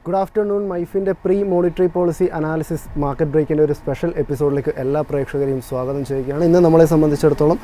Good afternoon. മൈഫിൻ്റെ pre monetary policy analysis market ബ്രേക്കിൻ്റെ ഒരു സ്പെഷ്യൽ എപ്പിസോഡിലേക്ക് എല്ലാ പ്രേക്ഷകരെയും സ്വാഗതം ചെയ്യുകയാണ്. ഇന്ന് നമ്മളെ സംബന്ധിച്ചിടത്തോളം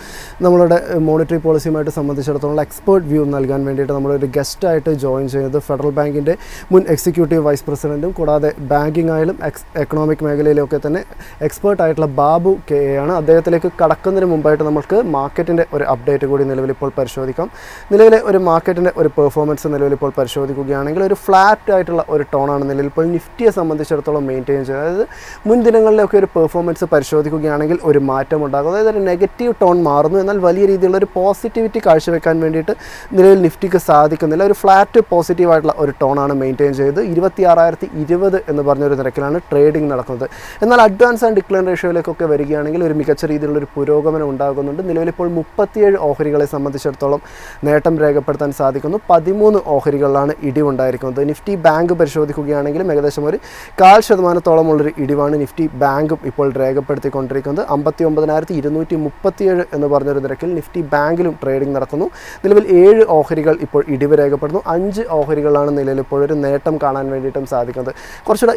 നമ്മളുടെ മോണിറ്ററി പോളിസിയുമായിട്ട് സംബന്ധിച്ചിടത്തോളം എക്സ്പേർട്ട് വ്യൂ നൽകാൻ വേണ്ടിയിട്ട് നമ്മളൊരു ഗസ്റ്റായിട്ട് ജോയിൻ ചെയ്യുന്നത് ഫെഡറൽ ബാങ്കിൻ്റെ മുൻ എക്സിക്യൂട്ടീവ് വൈസ് പ്രസിഡൻറ്റും കൂടാതെ ബാങ്കിങ് ആയാലും എക്കണോമിക് മേഖലയിലൊക്കെ തന്നെ എക്സ്പേർട്ടായിട്ടുള്ള ബാബു കെ എ ആണ്. അദ്ദേഹത്തിലേക്ക് കടക്കുന്നതിന് മുമ്പായിട്ട് നമുക്ക് മാർക്കറ്റിൻ്റെ ഒരു അപ്ഡേറ്റ് കൂടി നിലവിലിപ്പോൾ പരിശോധിക്കാം. നിലവിലെ ഒരു മാർക്കറ്റിൻ്റെ ഒരു പെർഫോമൻസ് നിലവിലിപ്പോൾ പരിശോധിക്കുകയാണെങ്കിൽ ഒരു ഫ്ലാറ്റ് ആയിട്ടുള്ള ഒരു ടോണാണ് നിലവിൽ ഇപ്പോൾ നിഫ്റ്റിയെ സംബന്ധിച്ചിടത്തോളം മെയിൻറ്റെയിൻ ചെയ്യുന്നത്. അതായത് മുൻ ദിനങ്ങളിലൊക്കെ ഒരു പെർഫോമൻസ് പരിശോധിക്കുകയാണെങ്കിൽ ഒരു മാറ്റം ഉണ്ടാകും. അതായത് ഒരു നെഗറ്റീവ് ടോൺ മാറുന്നു, എന്നാൽ വലിയ രീതിയിലുള്ള ഒരു പോസിറ്റിവിറ്റി കാഴ്ചവെക്കാൻ വേണ്ടിയിട്ട് നിലവിൽ നിഫ്റ്റിക്ക് സാധിക്കുന്നില്ല. ഒരു ഫ്ലാറ്റ് പോസിറ്റീവായിട്ടുള്ള ഒരു ടോണാണ് മെയിൻറ്റെയിൻ ചെയ്ത് 26,020 എന്ന് പറഞ്ഞൊരു നിരക്കിലാണ് ട്രേഡിംഗ് നടക്കുന്നത്. എന്നാൽ അഡ്വാൻസ് ആൻഡ് ഡിക്ലൈൻ റേഷ്യോയിലേക്കൊക്കെ വരികയാണെങ്കിൽ ഒരു മികച്ച രീതിയിലുള്ളൊരു പുരോഗമനം ഉണ്ടാകുന്നുണ്ട്. നിലവിലിപ്പോൾ 37 ഓഹരികളെ സംബന്ധിച്ചിടത്തോളം നേട്ടം രേഖപ്പെടുത്താൻ സാധിക്കുന്നു. 13 ഓഹരികളിലാണ് ഇടിവുണ്ടായിരിക്കുന്നത്. നിഫ്റ്റി ബാങ്ക് പരിശോധിക്കുകയാണെങ്കിലും ഏകദേശം ഒരു 0.5% ഇടിവാണ് നിഫ്റ്റി ബാങ്കും ഇപ്പോൾ രേഖപ്പെടുത്തിക്കൊണ്ടിരിക്കുന്നത്. 59,237 എന്ന് പറഞ്ഞൊരു നിരക്കിൽ നിഫ്റ്റി ബാങ്കിലും ട്രേഡിംഗ് നടത്തുന്നു. നിലവിൽ 7 ഓഹരികൾ ഇപ്പോൾ ഇടിവ് രേഖപ്പെടുന്നു. 5 ഓഹരികളാണ് നിലവിൽ ഇപ്പോൾ ഒരു നേട്ടം കാണാൻ വേണ്ടിയിട്ടും സാധിക്കുന്നത്. കുറച്ചുകൂടെ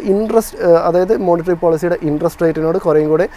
അതായത് മോണിറ്ററി പോളിസിയുടെ ഇൻട്രസ്റ്റ് റേറ്റിനോട് കുറേയും കൂടെ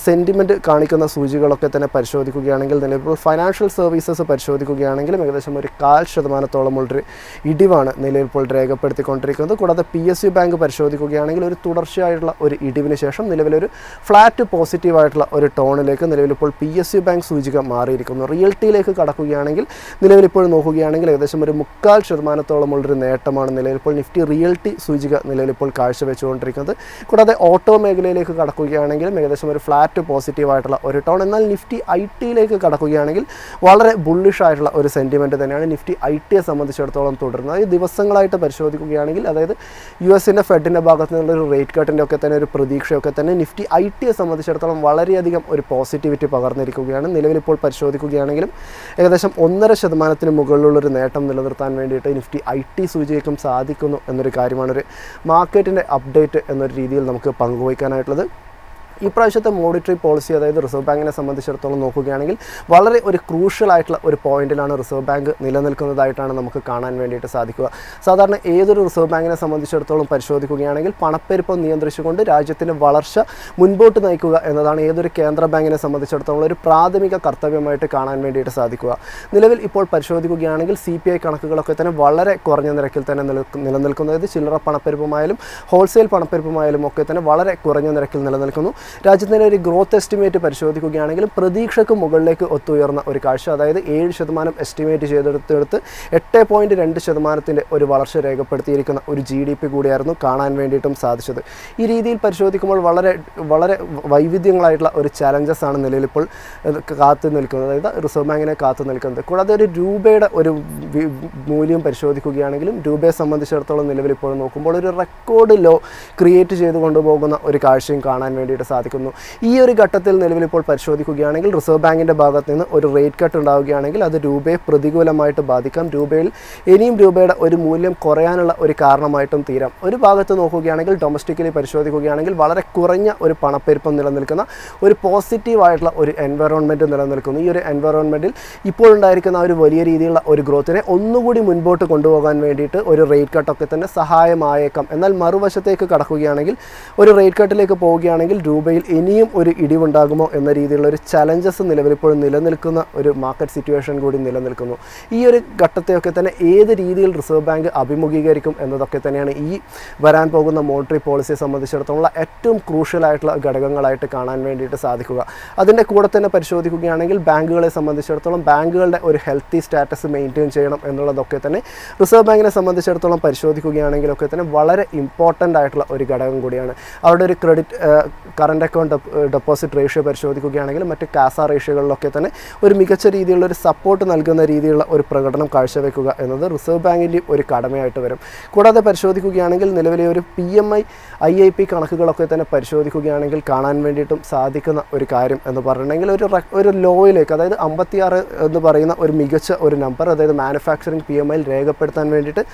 സെൻറ്റിമെൻറ്റ് കാണിക്കുന്ന സൂചികളൊക്കെ തന്നെ പരിശോധിക്കുകയാണെങ്കിൽ നിലവിൽ ഫൈനാൻഷ്യൽ സർവീസസ് പരിശോധിക്കുകയാണെങ്കിലും ഏകദേശം ഒരു 0.5% ഇടിവാണ് നിലവിൽ ഇപ്പോൾ രേഖപ്പെടുത്തിക്കൊണ്ടിരിക്കുന്നത്. കൂടാതെ PSU ബാങ്ക് പരിശോധിക്കുകയാണെങ്കിൽ ഒരു തുടർച്ചയായിട്ടുള്ള ഒരു ഇടിവിന് ശേഷം നിലവിലൊരു ഫ്ലാറ്റ് പോസിറ്റീവായിട്ടുള്ള ഒരു ടോണിലേക്ക് നിലവിലിപ്പോൾ PSU ബാങ്ക് സൂചിക മാറിയിരിക്കുന്നു. റിയൽറ്റിയിലേക്ക് കടക്കുകയാണെങ്കിൽ നിലവിലിപ്പോൾ നോക്കുകയാണെങ്കിൽ ഏകദേശം ഒരു 0.25% നേട്ടമാണ് നിലവിലിപ്പോൾ നിഫ്റ്റി റിയൽറ്റി സൂചിക നിലവിലിപ്പോൾ കാഴ്ചവെച്ചുകൊണ്ടിരിക്കുന്നത്. കൂടാതെ ഓട്ടോ മേഖലയിലേക്ക് കടക്കുകയാണെങ്കിലും ഏകദേശം ഒരു ഫ്ലാറ്റ് പോസിറ്റീവായിട്ടുള്ള ഒരു ടോൺ. എന്നാൽ നിഫ്റ്റി IT കടക്കുകയാണെങ്കിൽ വളരെ ബുള്ളിഷ് ആയിട്ടുള്ള ഒരു സെൻറ്റിമെൻറ്റ് തന്നെയാണ് നിഫ്റ്റി IT സംബന്ധിച്ചിടത്തോളം തുടരുന്നത്. ഈ ദിവസങ്ങളായിട്ട് പരിശോധിക്കുകയാണെങ്കിൽ അതായത് US ഫെഡിൻ്റെ ഭാഗത്തു നിന്നുള്ളൊരു റേറ്റ് കട്ടിൻ്റെ ഒക്കെ തന്നെ ഒരു പ്രതീക്ഷയൊക്കെ തന്നെ നിഫ്റ്റി IT സംബന്ധിച്ചിടത്തോളം വളരെയധികം ഒരു പോസിറ്റിവിറ്റി പകർന്നിരിക്കുകയാണ്. നിലവിലിപ്പോൾ പരിശോധിക്കുകയാണെങ്കിലും ഏകദേശം 1.5% മുകളിലുള്ളൊരു നേട്ടം നിലനിർത്താൻ വേണ്ടിയിട്ട് നിഫ്റ്റി IT സൂചികയ്ക്കും സാധിക്കുന്നു എന്നൊരു കാര്യമാണ് ഒരു മാർക്കറ്റിൻ്റെ അപ്ഡേറ്റ് എന്നൊരു രീതിയിൽ നമുക്ക് പങ്കുവയ്ക്കാനായിട്ടുള്ളത്. ഈ പ്രാവശ്യത്തെ മോണിറ്ററി പോളിസി അതായത് റിസർവ് ബാങ്കിനെ സംബന്ധിച്ചിടത്തോളം നോക്കുകയാണെങ്കിൽ വളരെ ഒരു ക്രൂഷ്യൽ ആയിട്ടുള്ള ഒരു പോയിന്റിലാണ് റിസർവ് ബാങ്ക് നിലനിൽക്കുന്നതായിട്ടാണ് നമുക്ക് കാണാൻ വേണ്ടിയിട്ട് സാധിക്കുക. സാധാരണ ഏതൊരു റിസർവ് ബാങ്കിനെ സംബന്ധിച്ചിടത്തോളം പരിശോധിക്കുകയാണെങ്കിൽ പണപ്പെരുപ്പം നിയന്ത്രിച്ചുകൊണ്ട് രാജ്യത്തിൻ്റെ വളർച്ച മുൻപോട്ട് നയിക്കുക എന്നതാണ് ഏതൊരു കേന്ദ്ര ബാങ്കിനെ സംബന്ധിച്ചിടത്തോളം ഒരു പ്രാഥമിക കർത്തവ്യമായിട്ട് കാണാൻ വേണ്ടിയിട്ട് സാധിക്കുക. നിലവിൽ ഇപ്പോൾ പരിശോധിക്കുകയാണെങ്കിൽ CPI കണക്കുകളൊക്കെ തന്നെ വളരെ കുറഞ്ഞ നിരക്കിൽ തന്നെ നിലനിൽക്കുന്നത്. ചില്ലറ പണപ്പെരുപ്പമായാലും ഹോൾസെയിൽ പണപ്പെരുപ്പമായാലും ഒക്കെ തന്നെ വളരെ കുറഞ്ഞ നിരക്കിൽ നിലനിൽക്കുന്നു. രാജ്യത്തിൻ്റെ ഒരു ഗ്രോത്ത് എസ്റ്റിമേറ്റ് പരിശോധിക്കുകയാണെങ്കിലും പ്രതീക്ഷയ്ക്ക് മുകളിലേക്ക് ഒത്തുയർന്ന ഒരു കാഴ്ച. അതായത് 7% എസ്റ്റിമേറ്റ് ചെയ്തെടുത്ത് 8.2% ഒരു വളർച്ച രേഖപ്പെടുത്തിയിരിക്കുന്ന ഒരു GDP കൂടിയായിരുന്നു കാണാൻ വേണ്ടിയിട്ടും സാധിച്ചത്. ഈ രീതിയിൽ പരിശോധിക്കുമ്പോൾ വളരെ വളരെ വൈവിധ്യങ്ങളായിട്ടുള്ള ഒരു ചലഞ്ചസ് ആണ് നിലവിലിപ്പോൾ കാത്തു നിൽക്കുന്നത്, അതായത് റിസർവ് ബാങ്കിനെ കാത്തു നിൽക്കുന്നത്. കൂടാതെ ഒരു രൂപയുടെ ഒരു മൂല്യം പരിശോധിക്കുകയാണെങ്കിലും രൂപയെ സംബന്ധിച്ചിടത്തോളം നിലവിലിപ്പോൾ നോക്കുമ്പോൾ ഒരു റെക്കോർഡ് ലോ ക്രിയേറ്റ് ചെയ്ത് കൊണ്ടുപോകുന്ന ഒരു കാഴ്ചയും കാണാൻ വേണ്ടിയിട്ട് സാധിക്കുന്നു. ഈ ഒരു ഘട്ടത്തിൽ നിലവിലിപ്പോൾ പരിശോധിക്കുകയാണെങ്കിൽ റിസർവ് ബാങ്കിൻ്റെ ഭാഗത്ത് നിന്ന് ഒരു റേറ്റ് കട്ട് ഉണ്ടാവുകയാണെങ്കിൽ അത് രൂപയെ പ്രതികൂലമായിട്ട് ബാധിക്കാം. ഇനിയും രൂപയുടെ ഒരു മൂല്യം കുറയാനുള്ള ഒരു കാരണമായിട്ടും തീരാം. ഒരു ഭാഗത്ത് നോക്കുകയാണെങ്കിൽ ഡൊമസ്റ്റിക്കലി പരിശോധിക്കുകയാണെങ്കിൽ വളരെ കുറഞ്ഞ ഒരു പണപ്പെരുപ്പം നിലനിൽക്കുന്ന ഒരു പോസിറ്റീവായിട്ടുള്ള ഒരു എൻവയറോൺമെൻറ്റ് നിലനിൽക്കുന്നു. ഈ ഒരു എൻവയറോൺമെൻറ്റിൽ ഇപ്പോഴുണ്ടായിരിക്കുന്ന ഒരു വലിയ രീതിയിലുള്ള ഒരു ഗ്രോത്തിനെ ഒന്നുകൂടി മുൻപോട്ട് കൊണ്ടുപോകാൻ വേണ്ടിയിട്ട് ഒരു റേറ്റ് കട്ടൊക്കെ തന്നെ സഹായമായേക്കാം. എന്നാൽ മറുവശത്തേക്ക് കടക്കുകയാണെങ്കിൽ ഒരു റേറ്റ് കട്ടിലേക്ക് പോവുകയാണെങ്കിൽ രൂപയിൽ ഇനിയും ഒരു ഇടിവുണ്ടാകുമോ എന്ന രീതിയിലുള്ള ഒരു ചലഞ്ചസ് നിലവിലിപ്പോൾ നിലനിൽക്കുന്ന ഒരു മാർക്കറ്റ് സിറ്റുവേഷൻ കൂടി നിലനിൽക്കുന്നു. ഈ ഒരു ഘട്ടത്തെയൊക്കെ തന്നെ ഏത് രീതിയിൽ റിസർവ് ബാങ്ക് അഭിമുഖീകരിക്കും എന്നതൊക്കെ തന്നെയാണ് ഈ വരാൻ പോകുന്ന മോണിറ്ററി പോളിസിയെ സംബന്ധിച്ചിടത്തോളം ഏറ്റവും ക്രൂഷ്യൽ ആയിട്ടുള്ള ഘടകങ്ങളായിട്ട് കാണാൻ വേണ്ടിയിട്ട് സാധിക്കുക. അതിൻ്റെ കൂടെ തന്നെ പരിശോധിക്കുകയാണെങ്കിൽ ബാങ്കുകളെ സംബന്ധിച്ചിടത്തോളം ബാങ്കുകളുടെ ഒരു ഹെൽത്തി സ്റ്റാറ്റസ് മെയിൻറ്റെയിൻ ചെയ്യണം എന്നുള്ളതൊക്കെ തന്നെ റിസർവ് ബാങ്കിനെ സംബന്ധിച്ചിടത്തോളം പരിശോധിക്കുകയാണെങ്കിലൊക്കെ തന്നെ വളരെ ഇമ്പോർട്ടൻ്റ് ആയിട്ടുള്ള ഒരു ഘടകം കൂടിയാണ്. അവരുടെ ഒരു കറണ്ട് അക്കൗണ്ട് ഡെപ്പോസിറ്റ് റേഷ്യോ പരിശോധിക്കുകയാണെങ്കിൽ മറ്റ് കാസ റേഷ്യോകളിലൊക്കെ തന്നെ ഒരു മികച്ച രീതിയിലുള്ള ഒരു സപ്പോർട്ട് നൽകുന്ന രീതിയിലുള്ള ഒരു പ്രകടനം കാഴ്ചവെക്കുക എന്നത് റിസർവ് ബാങ്കിൻ്റെ ഒരു കടമയായിട്ട് വരും. കൂടാതെ പരിശോധിക്കുകയാണെങ്കിൽ നിലവിലെ ഒരു PMI IIP കണക്കുകളൊക്കെ തന്നെ പരിശോധിക്കുകയാണെങ്കിൽ കാണാൻ വേണ്ടിയിട്ടും സാധിക്കുന്ന ഒരു കാര്യം എന്ന് പറഞ്ഞിട്ടുണ്ടെങ്കിൽ ഒരു ലോയിലേക്ക്, അതായത് 56 എന്ന് പറയുന്ന ഒരു മികച്ച ഒരു നമ്പർ, അതായത് മാനുഫാക്ചറിങ് PMI രേഖപ്പെടുത്താൻ വേണ്ടിയിട്ട്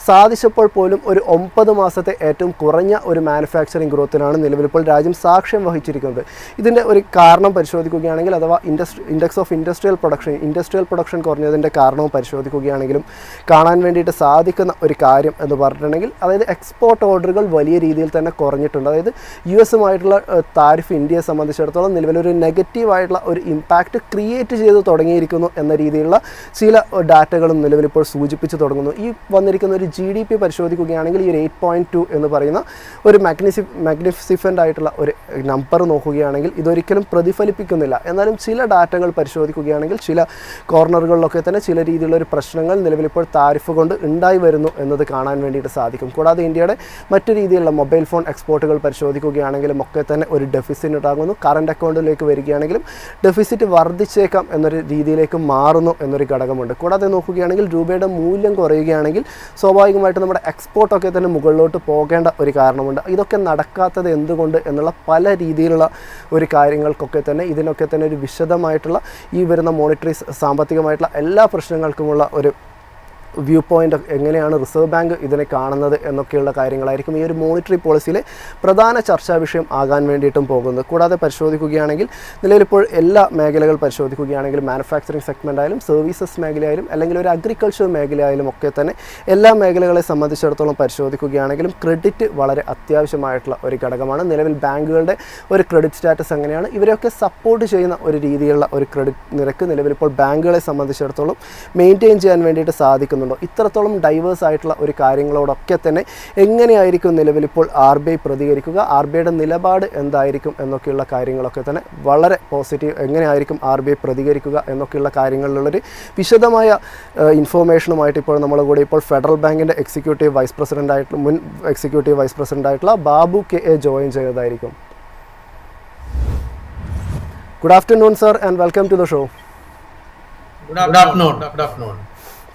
സാധിച്ചപ്പോൾ പോലും ഒരു 9 മാസത്തെ ഏറ്റവും കുറഞ്ഞ ഒരു മാനുഫാക്ചറിങ് ഗ്രോത്തിനാണ് നിലവിലിപ്പോൾ രാജ്യം സാക്ഷ്യം പ്രാതിനിധ്യം വഹിച്ചിരിക്കുന്നത്. ഇതിൻ്റെ ഒരു കാരണം പരിശോധിക്കുകയാണെങ്കിൽ, അഥവാ ഇൻഡെക്സ് ഓഫ് ഇൻഡസ്ട്രിയൽ പ്രൊഡക്ഷൻ കുറഞ്ഞതിൻ്റെ കാരണവും പരിശോധിക്കുകയാണെങ്കിലും കാണാൻ വേണ്ടിയിട്ട് സാധിക്കുന്ന ഒരു കാര്യം എന്ന് പറഞ്ഞിട്ടുണ്ടെങ്കിൽ, അതായത് എക്സ്പോർട്ട് ഓർഡറുകൾ വലിയ രീതിയിൽ തന്നെ കുറഞ്ഞിട്ടുണ്ട്. അതായത് US-ഉമായിട്ടുള്ള താരിഫ് ഇന്ത്യയെ സംബന്ധിച്ചിടത്തോളം നിലവിലൊരു നെഗറ്റീവായിട്ടുള്ള ഒരു ഇമ്പാക്റ്റ് ക്രിയേറ്റ് ചെയ്ത് തുടങ്ങിയിരിക്കുന്നു എന്ന രീതിയിലുള്ള ചില ഡാറ്റകളും നിലവിലിപ്പോൾ സൂചിപ്പിച്ച് തുടങ്ങുന്നു. ഈ വന്നിരിക്കുന്ന ഒരു GDP പരിശോധിക്കുകയാണെങ്കിൽ, ഈ ഒരു 8.2 എന്ന് പറയുന്ന ഒരു മാഗ്നിഫിസെൻ്റ് ആയിട്ടുള്ള ഒരു നമ്പർ നോക്കുകയാണെങ്കിൽ ഇതൊരിക്കലും പ്രതിഫലിപ്പിക്കുന്നില്ല. എന്നാലും ചില ഡാറ്റകൾ പരിശോധിക്കുകയാണെങ്കിൽ ചില കോർണറുകളിലൊക്കെ തന്നെ ചില രീതിയിലുള്ള ഒരു പ്രശ്നങ്ങൾ നിലവിലിപ്പോൾ താരിഫ് കൊണ്ട് ഉണ്ടായി വരുന്നു എന്നത് കാണാൻ വേണ്ടിയിട്ട് സാധിക്കും. കൂടാതെ ഇന്ത്യയുടെ മറ്റു രീതിയിലുള്ള മൊബൈൽ ഫോൺ എക്സ്പോർട്ടുകൾ പരിശോധിക്കുകയാണെങ്കിലും ഒക്കെ തന്നെ ഒരു ഡെഫിസിറ്റ് ഉണ്ടാകുന്നു. കറണ്ട് അക്കൗണ്ടിലേക്ക് വരികയാണെങ്കിലും ഡെഫിസിറ്റ് വർദ്ധിച്ചേക്കാം എന്നൊരു രീതിയിലേക്ക് മാറുന്നു എന്നൊരു ഘടകമുണ്ട്. കൂടാതെ നോക്കുകയാണെങ്കിൽ രൂപയുടെ മൂല്യം കുറയുകയാണെങ്കിൽ സ്വാഭാവികമായിട്ട് നമ്മുടെ എക്സ്പോർട്ടൊക്കെ തന്നെ മുകളിലോട്ട് പോകേണ്ട ഒരു കാരണമുണ്ട്. ഇതൊക്കെ നടക്കാത്തത് എന്തുകൊണ്ട് എന്നുള്ള പല രീതിയിലുള്ള ഒരു കാര്യങ്ങൾക്കൊക്കെ തന്നെ ഇതിനൊക്കെ തന്നെ ഒരു വിശദമായിട്ടുള്ള ഈ വരുന്ന മോണിറ്ററി സാമ്പത്തികമായിട്ടുള്ള എല്ലാ പ്രശ്നങ്ങൾക്കുമുള്ള ഒരു വ്യൂ പോയിൻ്റ് എങ്ങനെയാണ് റിസർവ് ബാങ്ക് ഇതിനെ കാണുന്നത് എന്നൊക്കെയുള്ള കാര്യങ്ങളായിരിക്കും ഈ ഒരു മോണിറ്ററി പോളിസിയിലെ പ്രധാന ചർച്ചാ വിഷയം ആകാൻ വേണ്ടിയിട്ടും പോകുന്നത്. കൂടാതെ പരിശോധിക്കുകയാണെങ്കിൽ നിലവിലിപ്പോൾ എല്ലാ മേഖലകൾ പരിശോധിക്കുകയാണെങ്കിൽ മാനുഫാക്ചറിങ് സെഗ്മെൻ്റ് ആയാലും സർവീസസ് മേഖലയായാലും അല്ലെങ്കിൽ ഒരു അഗ്രികൾച്ചർ മേഖലയായാലും ഒക്കെ തന്നെ എല്ലാ മേഖലകളെ സംബന്ധിച്ചിടത്തോളം പരിശോധിക്കുകയാണെങ്കിലും ക്രെഡിറ്റ് വളരെ അത്യാവശ്യമായിട്ടുള്ള ഒരു ഘടകമാണ്. നിലവിൽ ബാങ്കുകളുടെ ഒരു ക്രെഡിറ്റ് സ്റ്റാറ്റസ് എങ്ങനെയാണ്, ഇവരെയൊക്കെ സപ്പോർട്ട് ചെയ്യുന്ന ഒരു രീതിയിലുള്ള ഒരു ക്രെഡിറ്റ് നിരക്ക് നിലവിലിപ്പോൾ ബാങ്കുകളെ സംബന്ധിച്ചിടത്തോളം മെയിൻറ്റെയിൻ ചെയ്യാൻ വേണ്ടിയിട്ട് സാധിക്കുന്നു. ഇത്രത്തോളം ഡൈവേഴ്സ് ആയിട്ടുള്ള ഒരു കാര്യങ്ങളോടൊക്കെ തന്നെ എങ്ങനെയായിരിക്കും നിലവിലിപ്പോൾ RBI പ്രതികരിക്കുക, RBIയുടെ നിലപാട് എന്തായിരിക്കും എന്നൊക്കെയുള്ള കാര്യങ്ങളൊക്കെ തന്നെ വളരെ പോസിറ്റീവ്, എങ്ങനെയായിരിക്കും RBI പ്രതികരിക്കുക എന്നൊക്കെയുള്ള കാര്യങ്ങളിലുള്ളൊരു വിശദമായ ഇൻഫോർമേഷനുമായിട്ട് ഇപ്പോൾ നമ്മുടെ കൂടെ ഇപ്പോൾ ഫെഡറൽ ബാങ്കിൻ്റെ മുൻ എക്സിക്യൂട്ടീവ് വൈസ് പ്രസിഡൻ്റായിട്ടുള്ള ബാബു KA ജോയിൻ ചെയ്തതായിരിക്കും. Good afternoon sir and welcome to the show. Good afternoon.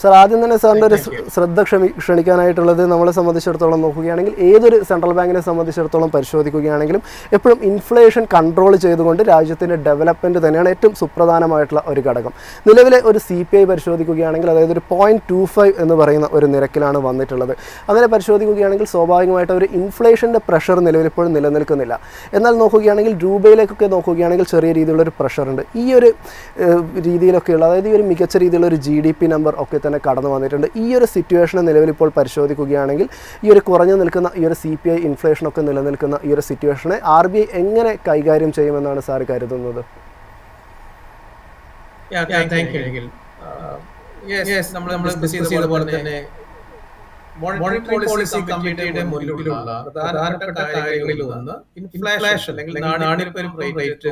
Sir, ആദ്യം തന്നെ സാറിൻ്റെ ഒരു ശ്രദ്ധ ക്ഷണിക്കാനായിട്ടുള്ളത്, നമ്മളെ സംബന്ധിച്ചിടത്തോളം നോക്കുകയാണെങ്കിൽ ഏതൊരു സെൻട്രൽ ബാങ്കിനെ സംബന്ധിച്ചിടത്തോളം പരിശോധിക്കുകയാണെങ്കിലും എപ്പോഴും ഇൻഫ്ലേഷൻ കൺട്രോൾ ചെയ്തുകൊണ്ട് രാജ്യത്തിൻ്റെ ഡെവലപ്മെൻറ്റ് തന്നെയാണ് ഏറ്റവും സുപ്രധാനമായിട്ടുള്ള ഒരു ഘടകം. നിലവിലെ ഒരു CPI പരിശോധിക്കുകയാണെങ്കിൽ അതായത് ഒരു 0.25 എന്ന് പറയുന്ന ഒരു നിരക്കിലാണ് വന്നിട്ടുള്ളത്. അങ്ങനെ പരിശോധിക്കുകയാണെങ്കിൽ സ്വാഭാവികമായിട്ട് ഒരു ഇൻഫ്ലേഷൻ്റെ പ്രഷർ നിലവിലിപ്പോഴും നിലനിൽക്കുന്നില്ല. എന്നാൽ നോക്കുകയാണെങ്കിൽ രൂപയിലേക്കൊക്കെ നോക്കുകയാണെങ്കിൽ ചെറിയ രീതിയിലുള്ളൊരു പ്രഷറുണ്ട്. ഈ ഒരു രീതിയിലൊക്കെയുള്ള, അതായത് ഈ ഒരു മികച്ച രീതിയിലുള്ള ഒരു GDP നമ്പർ ഒക്കെ തന്നെ കടന്നു വന്നിട്ടുണ്ട്. ഈ ഒരു സിറ്റുവേഷനെ നിലവിലിപ്പോൾ പരിശോധിക്കുകയാണെങ്കിൽ ഈ ഒരു കുറഞ്ഞു നിൽക്കുന്ന ഈ ഒരു CPI ഇൻഫ്ലേഷനൊക്കെ നിലനിൽക്കുന്ന ഈ ഒരു സിറ്റുവേഷനെ RBI എങ്ങനെ കൈകാര്യം ചെയ്യുമെന്നാണ് സാർ കരുതുന്നത്? മോണിറ്ററി പോളിസി കമ്മിറ്റിയുടെ മുന്നിലുള്ള പ്രധാനപ്പെട്ട കാര്യങ്ങളിൽ ഒന്ന് ഇൻഫ്ലേഷൻ അല്ലെങ്കിൽ നാണ്യപ്പെരുപ്പ റേറ്റ്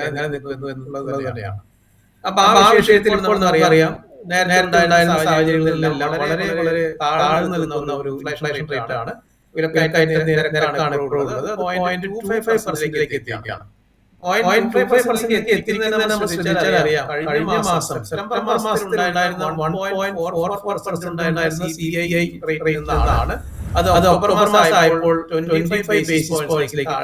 എങ്ങനെ നിൽക്കുന്നു എന്നുള്ളത് തന്നെയാണ്. അപ്പൊ ആ വിഷയത്തിൽ ഇപ്പോൾ അറിയാം, നേരത്തെ ഉണ്ടായിരുന്ന സാഹചര്യങ്ങളിലെല്ലാം വളരെ വളരെ താഴ്ന്നു നിൽക്കുന്ന ഒരു ഇൻഫ്ലേഷൻ റേറ്റ് ആണ്, വിലക്കയറ്റ നിരക്കാണ് ഇപ്പോൾ ഉള്ളത്. 0.25% എത്തിയാണ്. 0.25% എത്തിക്കുന്നതിന് നമ്മൾ ശ്രദ്ധിച്ചാൽ അറിയാം, കഴിഞ്ഞ മാസം സെപ്റ്റംബർ മാസത്തിലുണ്ടായിരുന്ന 1.44% ഉണ്ടായിരുന്ന CPI റേറ്റിൽ നിന്നാണ് അത് ഒക്ടോബർ മാസമായപ്പോൾ 25 ബേസിസ് പോയിന്റ്സിലേക്ക്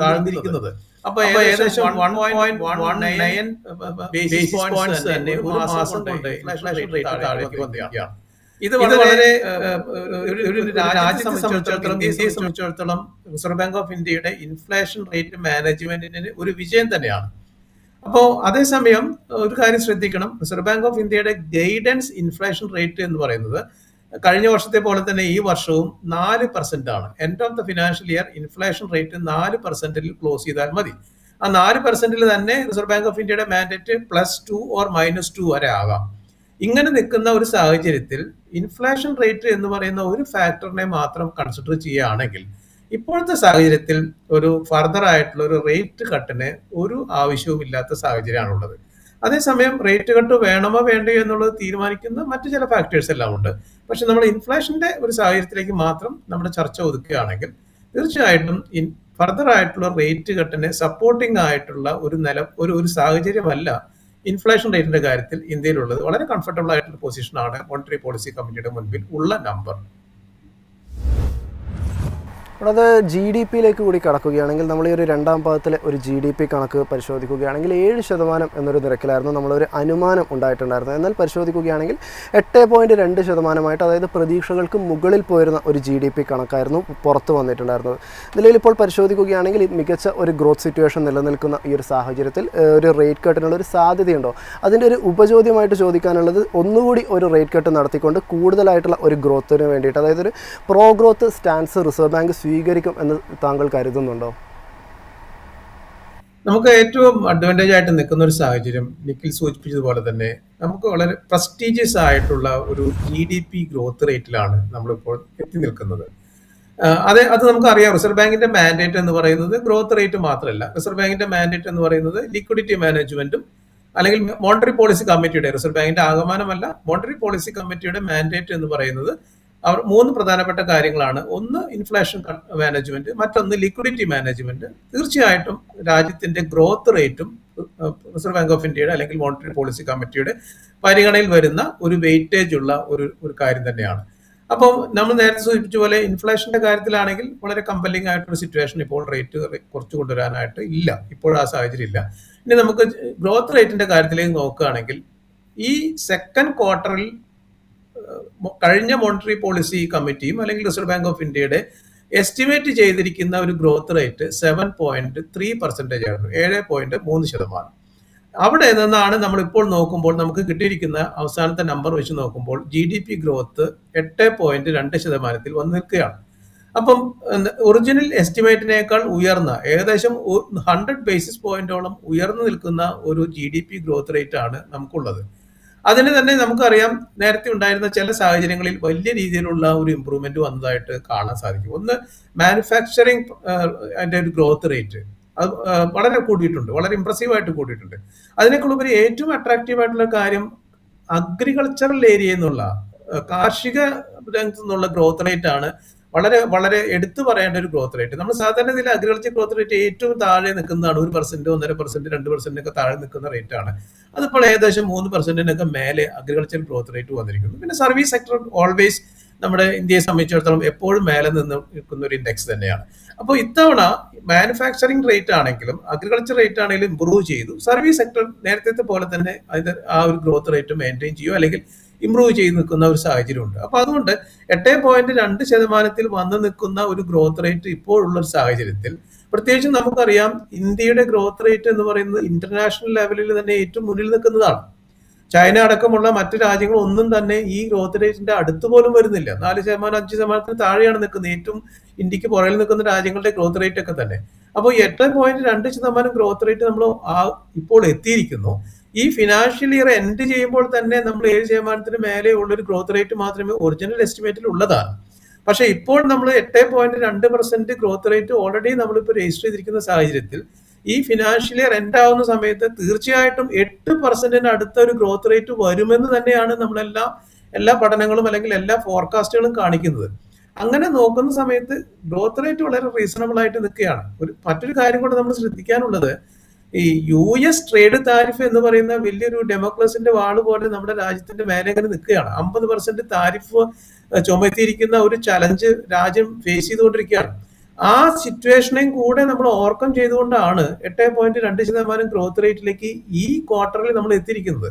താഴ്ന്നിരിക്കുന്നത്. അപ്പൊ ഏകദേശം 1.19 ബേസിസ് പോയിന്റ്സ് തന്നെ ഒരു മാസം കൊണ്ട് ഇൻഫ്ലേഷൻ റേറ്റ് താഴേക്ക് വന്നിരിക്കുകയാണ്. ഇത് വളരെ ഒരു രാജ്യത്തെ സംബന്ധിച്ചിടത്തോളം, ഇന്ത്യയെ സംബന്ധിച്ചിടത്തോളം റിസർവ് ബാങ്ക് ഓഫ് ഇന്ത്യയുടെ ഇൻഫ്ലേഷൻ റേറ്റ് മാനേജ്മെന്റിന് ഒരു വിജയം തന്നെയാണ്. അപ്പോൾ അതേസമയം ഒരു കാര്യം ശ്രദ്ധിക്കണം, റിസർവ് ബാങ്ക് ഓഫ് ഇന്ത്യയുടെ ഗൈഡൻസ് ഇൻഫ്ലേഷൻ റേറ്റ് എന്ന് പറയുന്നത് കഴിഞ്ഞ വർഷത്തെ പോലെ തന്നെ ഈ വർഷവും 4% ആണ്. End of the financial year inflation rate 4% close ചെയ്താൽ മതി. ആ 4% തന്നെ റിസർവ് ബാങ്ക് ഓഫ് ഇന്ത്യയുടെ മാൻഡേറ്റ് +2 ഓർ -2 വരെ ആകാം. ഇങ്ങനെ നിൽക്കുന്ന ഒരു സാഹചര്യത്തിൽ ഇൻഫ്ലേഷൻ റേറ്റ് എന്ന് പറയുന്ന ഒരു ഫാക്ടറിനെ മാത്രം കൺസിഡർ ചെയ്യുകയാണെങ്കിൽ ഇപ്പോഴത്തെ സാഹചര്യത്തിൽ ഒരു ഫർദർ ആയിട്ടുള്ള ഒരു റേറ്റ് കട്ടിന് ഒരു ആവശ്യവുമില്ലാത്ത സാഹചര്യമാണുള്ളത്. അതേസമയം റേറ്റ് കട്ട് വേണമോ വേണ്ടയോ എന്നുള്ളത് തീരുമാനിക്കുന്ന മറ്റു ചില ഫാക്ടേഴ്സ് എല്ലാം ഉണ്ട്. പക്ഷെ നമ്മൾ ഇൻഫ്ലേഷന്റെ ഒരു സാഹചര്യത്തിലേക്ക് മാത്രം നമ്മുടെ ചർച്ച ഒതുക്കുകയാണെങ്കിൽ തീർച്ചയായിട്ടും ഫർദർ ആയിട്ടുള്ള റേറ്റ് കട്ടിന് സപ്പോർട്ടിംഗ് ആയിട്ടുള്ള ഒരു സാഹചര്യമല്ല ഇൻഫ്ലേഷൻ റേറ്റിന്റെ കാര്യത്തിൽ ഇന്ത്യയിലുള്ളത്. വളരെ കംഫർട്ടബിൾ ആയിട്ടുള്ള പൊസിഷനാണ് മോണിറ്ററി പോളിസി കമ്മിറ്റിയുടെ മുൻപിൽ ഉള്ള നമ്പർ. അത് ജി ഡി പിയിലേക്ക് കൂടി കടക്കുകയാണെങ്കിൽ നമ്മൾ ഈ ഒരു രണ്ടാം പാദത്തിലെ ഒരു ജി ഡി പി കണക്ക് പരിശോധിക്കുകയാണെങ്കിൽ 7% എന്നൊരു നിരക്കിലായിരുന്നു നമ്മളൊരു അനുമാനം ഉണ്ടായിട്ടുണ്ടായിരുന്നത്. എന്നാൽ പരിശോധിക്കുകയാണെങ്കിൽ 8.2%, അതായത് പ്രതീക്ഷകൾക്ക് മുകളിൽ പോയിരുന്ന ഒരു ജി ഡി പി കണക്കായിരുന്നു പുറത്തു വന്നിട്ടുണ്ടായിരുന്നത്. നിലവിൽ ഇപ്പോൾ പരിശോധിക്കുകയാണെങ്കിൽ മികച്ച ഒരു ഗ്രോത്ത് സിറ്റുവേഷൻ നിലനിൽക്കുന്ന ഈ ഒരു സാഹചര്യത്തിൽ ഒരു റേറ്റ് കട്ടിനുള്ള ഒരു സാധ്യതയുണ്ടോ? അതിൻ്റെ ഒരു ഉപചോദ്യമായിട്ട് ചോദിക്കാനുള്ളത്, ഒന്നുകൂടി ഒരു റേറ്റ് കട്ട് നടത്തിക്കൊണ്ട് കൂടുതലായിട്ടുള്ള ഒരു ഗ്രോത്തിന് വേണ്ടിയിട്ട്, അതായത് ഒരു pro growth stance reserve bank സ്വീകരിക്കും എന്ന് താങ്കൾ കരുതുന്നുണ്ടോ? നമുക്ക് ഏറ്റവും അഡ്വാൻറ്റേജ് ആയിട്ട് നിൽക്കുന്ന ഒരു സാഹചര്യം നിഖിൽ സൂചിപ്പിച്ചതുപോലെ തന്നെ നമുക്ക് വളരെ പ്രസ്റ്റീജിയസ് ആയിട്ടുള്ള ഒരു GDP ഗ്രോത്ത് റേറ്റിലാണ് നമ്മളിപ്പോൾ എത്തി നിൽക്കുന്നത്. അത് നമുക്കറിയാം. റിസർവ് ബാങ്കിന്റെ മാൻഡേറ്റ് എന്ന് പറയുന്നത് ഗ്രോത്ത് റേറ്റ് മാത്രമല്ല. റിസർവ് ബാങ്കിന്റെ മാൻഡേറ്റ് എന്ന് പറയുന്നത് ലിക്വിഡിറ്റി മാനേജ്മെന്റും അല്ലെങ്കിൽ മോണിറ്ററി പോളിസി കമ്മിറ്റിയുടെ, റിസർവ് ബാങ്കിന്റെ ആകമാനമല്ല, മോണിറ്ററി പോളിസി കമ്മിറ്റിയുടെ മാൻഡേറ്റ് എന്ന് പറയുന്നത് അവർ 3 പ്രധാനപ്പെട്ട കാര്യങ്ങളാണ്. ഒന്ന് ഇൻഫ്ലേഷൻ മാനേജ്മെന്റ്, മറ്റൊന്ന് ലിക്വിഡിറ്റി മാനേജ്മെന്റ്. തീർച്ചയായിട്ടും രാജ്യത്തിന്റെ ഗ്രോത്ത് റേറ്റും റിസർവ് ബാങ്ക് ഓഫ് ഇന്ത്യയുടെ അല്ലെങ്കിൽ മോണിറ്ററി പോളിസി കമ്മിറ്റിയുടെ പരിഗണനയിൽ വരുന്ന ഒരു വെയിറ്റേജ് ഉള്ള ഒരു കാര്യം തന്നെയാണ്. അപ്പോൾ നമ്മൾ നേരത്തെ സൂചിപ്പിച്ച പോലെ ഇൻഫ്ലേഷന്റെ കാര്യത്തിലാണെങ്കിൽ വളരെ കമ്പല്ലിംഗ് ആയിട്ടൊരു സിറ്റുവേഷൻ ഇപ്പോൾ റേറ്റ് കുറച്ച് കൊണ്ടുവരാനായിട്ട് ഇല്ല, ഇപ്പോൾ ആ സാഹചര്യം ഇല്ല. ഇനി നമുക്ക് ഗ്രോത്ത് റേറ്റിന്റെ കാര്യത്തിലേക്ക് നോക്കുകയാണെങ്കിൽ ഈ സെക്കൻഡ് ക്വാർട്ടറിൽ കഴിഞ്ഞ മോണിറ്ററി പോളിസി കമ്മിറ്റിയും അല്ലെങ്കിൽ റിസർവ് ബാങ്ക് ഓഫ് ഇന്ത്യയുടെ എസ്റ്റിമേറ്റ് ചെയ്തിരിക്കുന്ന ഒരു ഗ്രോത്ത് റേറ്റ് 7.3% ആയിരുന്നു, 7.3%. അവിടെ നിന്നാണ് നമ്മളിപ്പോൾ നോക്കുമ്പോൾ നമുക്ക് കിട്ടിയിരിക്കുന്ന അവസാനത്തെ നമ്പർ വെച്ച് നോക്കുമ്പോൾ GDP ഗ്രോത്ത് 8.2% വന്ന് നിൽക്കുകയാണ്. അപ്പം ഒറിജിനൽ എസ്റ്റിമേറ്റിനേക്കാൾ ഉയർന്ന, ഏകദേശം 100 ബേസിസ് പോയിന്റോളം ഉയർന്നു നിൽക്കുന്ന ഒരു GDP ഗ്രോത്ത് റേറ്റ് ആണ് നമുക്കുള്ളത്. അതിന് തന്നെ നമുക്കറിയാം, നേരത്തെ ഉണ്ടായിരുന്ന ചില സാഹചര്യങ്ങളിൽ വലിയ രീതിയിലുള്ള ഒരു ഇമ്പ്രൂവ്മെന്റ് വന്നതായിട്ട് കാണാൻ സാധിക്കും. ഒന്ന്, മാനുഫാക്ചറിങ് അതിന്റെ ഒരു ഗ്രോത്ത് റേറ്റ് അത് വളരെ കൂടിയിട്ടുണ്ട്, വളരെ ഇംപ്രസീവ് ആയിട്ട് കൂടിയിട്ടുണ്ട്. അതിനേക്കാളുപരി ഏറ്റവും അട്രാക്റ്റീവ് ആയിട്ടുള്ള കാര്യം അഗ്രികൾച്ചറൽ ഏരിയ എന്നുള്ള, കാർഷിക രംഗത്തു നിന്നുള്ള ഗ്രോത്ത് റേറ്റ് ആണ് വളരെ വളരെ എടുത്തു പറയേണ്ട ഒരു ഗ്രോത്ത് റേറ്റ്. നമ്മൾ സാധാരണ ഇതിൽ അഗ്രികൾച്ചർ ഗ്രോത്ത് റേറ്റ് ഏറ്റവും താഴെ നിൽക്കുന്നതാണ്. 1%, 1.5%, 2% താഴെ നിൽക്കുന്ന റേറ്റ് ആണ്. അതിപ്പോൾ ഏകദേശം 3% മേലെ അഗ്രികൾച്ചർ ഗ്രോത്ത് റേറ്റ് വന്നിരിക്കുന്നു. പിന്നെ സർവീസ് സെക്ടർ ഓൾവേസ് നമ്മുടെ ഇന്ത്യയെ സംബന്ധിച്ചിടത്തോളം എപ്പോഴും മേലെ നിന്ന് നിൽക്കുന്ന ഒരു ഇൻഡെക്സ് തന്നെയാണ്. അപ്പോൾ ഇത്തവണ മാനുഫാക്ചറിങ് റേറ്റ് ആണെങ്കിലും അഗ്രികൾച്ചർ റേറ്റ് ആണെങ്കിലും ഇംപ്രൂവ് ചെയ്തു. സർവീസ് സെക്ടർ നേരത്തെ പോലെ തന്നെ അതിന്റെ ആ ഒരു ഗ്രോത്ത് റേറ്റ് മെയിൻറ്റെയിൻ ചെയ്യുമോ അല്ലെങ്കിൽ ഇംപ്രൂവ് ചെയ്ത് നിൽക്കുന്ന ഒരു സാഹചര്യമുണ്ട്. അപ്പൊ അതുകൊണ്ട് 8.2% വന്ന് നിൽക്കുന്ന ഒരു ഗ്രോത്ത് റേറ്റ് ഇപ്പോഴുള്ള ഒരു സാഹചര്യത്തിൽ, പ്രത്യേകിച്ചും നമുക്കറിയാം ഇന്ത്യയുടെ ഗ്രോത്ത് റേറ്റ് എന്ന് പറയുന്നത് ഇന്റർനാഷണൽ ലെവലിൽ തന്നെ ഏറ്റവും മുന്നിൽ നിൽക്കുന്നതാണ്. ചൈന അടക്കമുള്ള മറ്റു രാജ്യങ്ങൾ ഒന്നും തന്നെ ഈ ഗ്രോത്ത് റേറ്റിന്റെ അടുത്ത് പോലും വരുന്നില്ല. 4%, 5% താഴെയാണ് നിൽക്കുന്നത്. ഏറ്റവും ഇന്ത്യക്ക് പുറകിൽ നിൽക്കുന്ന രാജ്യങ്ങളുടെ ഗ്രോത്ത് റേറ്റ് ഒക്കെ തന്നെ. അപ്പോൾ 8.2% ഗ്രോത്ത് റേറ്റ് നമ്മൾ ഇപ്പോൾ എത്തിയിരിക്കുന്നു. ഈ ഫിനാൻഷ്യൽ ഇയർ എൻഡ് ചെയ്യുമ്പോൾ തന്നെ നമ്മൾ 7% മേലെ ഉള്ള ഒരു ഗ്രോത്ത് റേറ്റ് മാത്രമേ ഒറിജിനൽ എസ്റ്റിമേറ്റിൽ ഉള്ളതാണ്. പക്ഷെ ഇപ്പോൾ നമ്മൾ 8.2% ഗ്രോത്ത് റേറ്റ് ഓൾറെഡി നമ്മളിപ്പോൾ രജിസ്റ്റർ ചെയ്തിരിക്കുന്ന സാഹചര്യത്തിൽ ഈ ഫിനാൻഷ്യൽ ഇയർ എൻഡ് ആവുന്ന സമയത്ത് തീർച്ചയായിട്ടും 8% അടുത്ത ഒരു ഗ്രോത്ത് റേറ്റ് വരുമെന്ന് തന്നെയാണ് എല്ലാ പഠനങ്ങളും അല്ലെങ്കിൽ എല്ലാ ഫോർകാസ്റ്റുകളും കാണിക്കുന്നത്. അങ്ങനെ നോക്കുന്ന സമയത്ത് ഗ്രോത്ത് റേറ്റ് വളരെ റീസണബിൾ ആയിട്ട് നിൽക്കുകയാണ്. മറ്റൊരു കാര്യം കൂടെ നമ്മൾ ശ്രദ്ധിക്കാനുള്ളത്, ഈ US ട്രേഡ് താരിഫ് എന്ന് പറയുന്ന വലിയൊരു ഡെമോക്രസിന്റെ വാള് പോലെ നമ്മുടെ രാജ്യത്തിന്റെ മേലെ ഇങ്ങനെ നിൽക്കുകയാണ്. 50% താരിഫ് ചുമത്തിയിരിക്കുന്ന ഒരു ചലഞ്ച് രാജ്യം ഫേസ് ചെയ്തുകൊണ്ടിരിക്കുകയാണ്. ആ സിറ്റുവേഷനെയും കൂടെ നമ്മൾ ഓവർകം ചെയ്തുകൊണ്ടാണ് 8.2% ഗ്രോത്ത് റേറ്റിലേക്ക് ഈ ക്വാർട്ടറിൽ നമ്മൾ എത്തിയിരിക്കുന്നത്.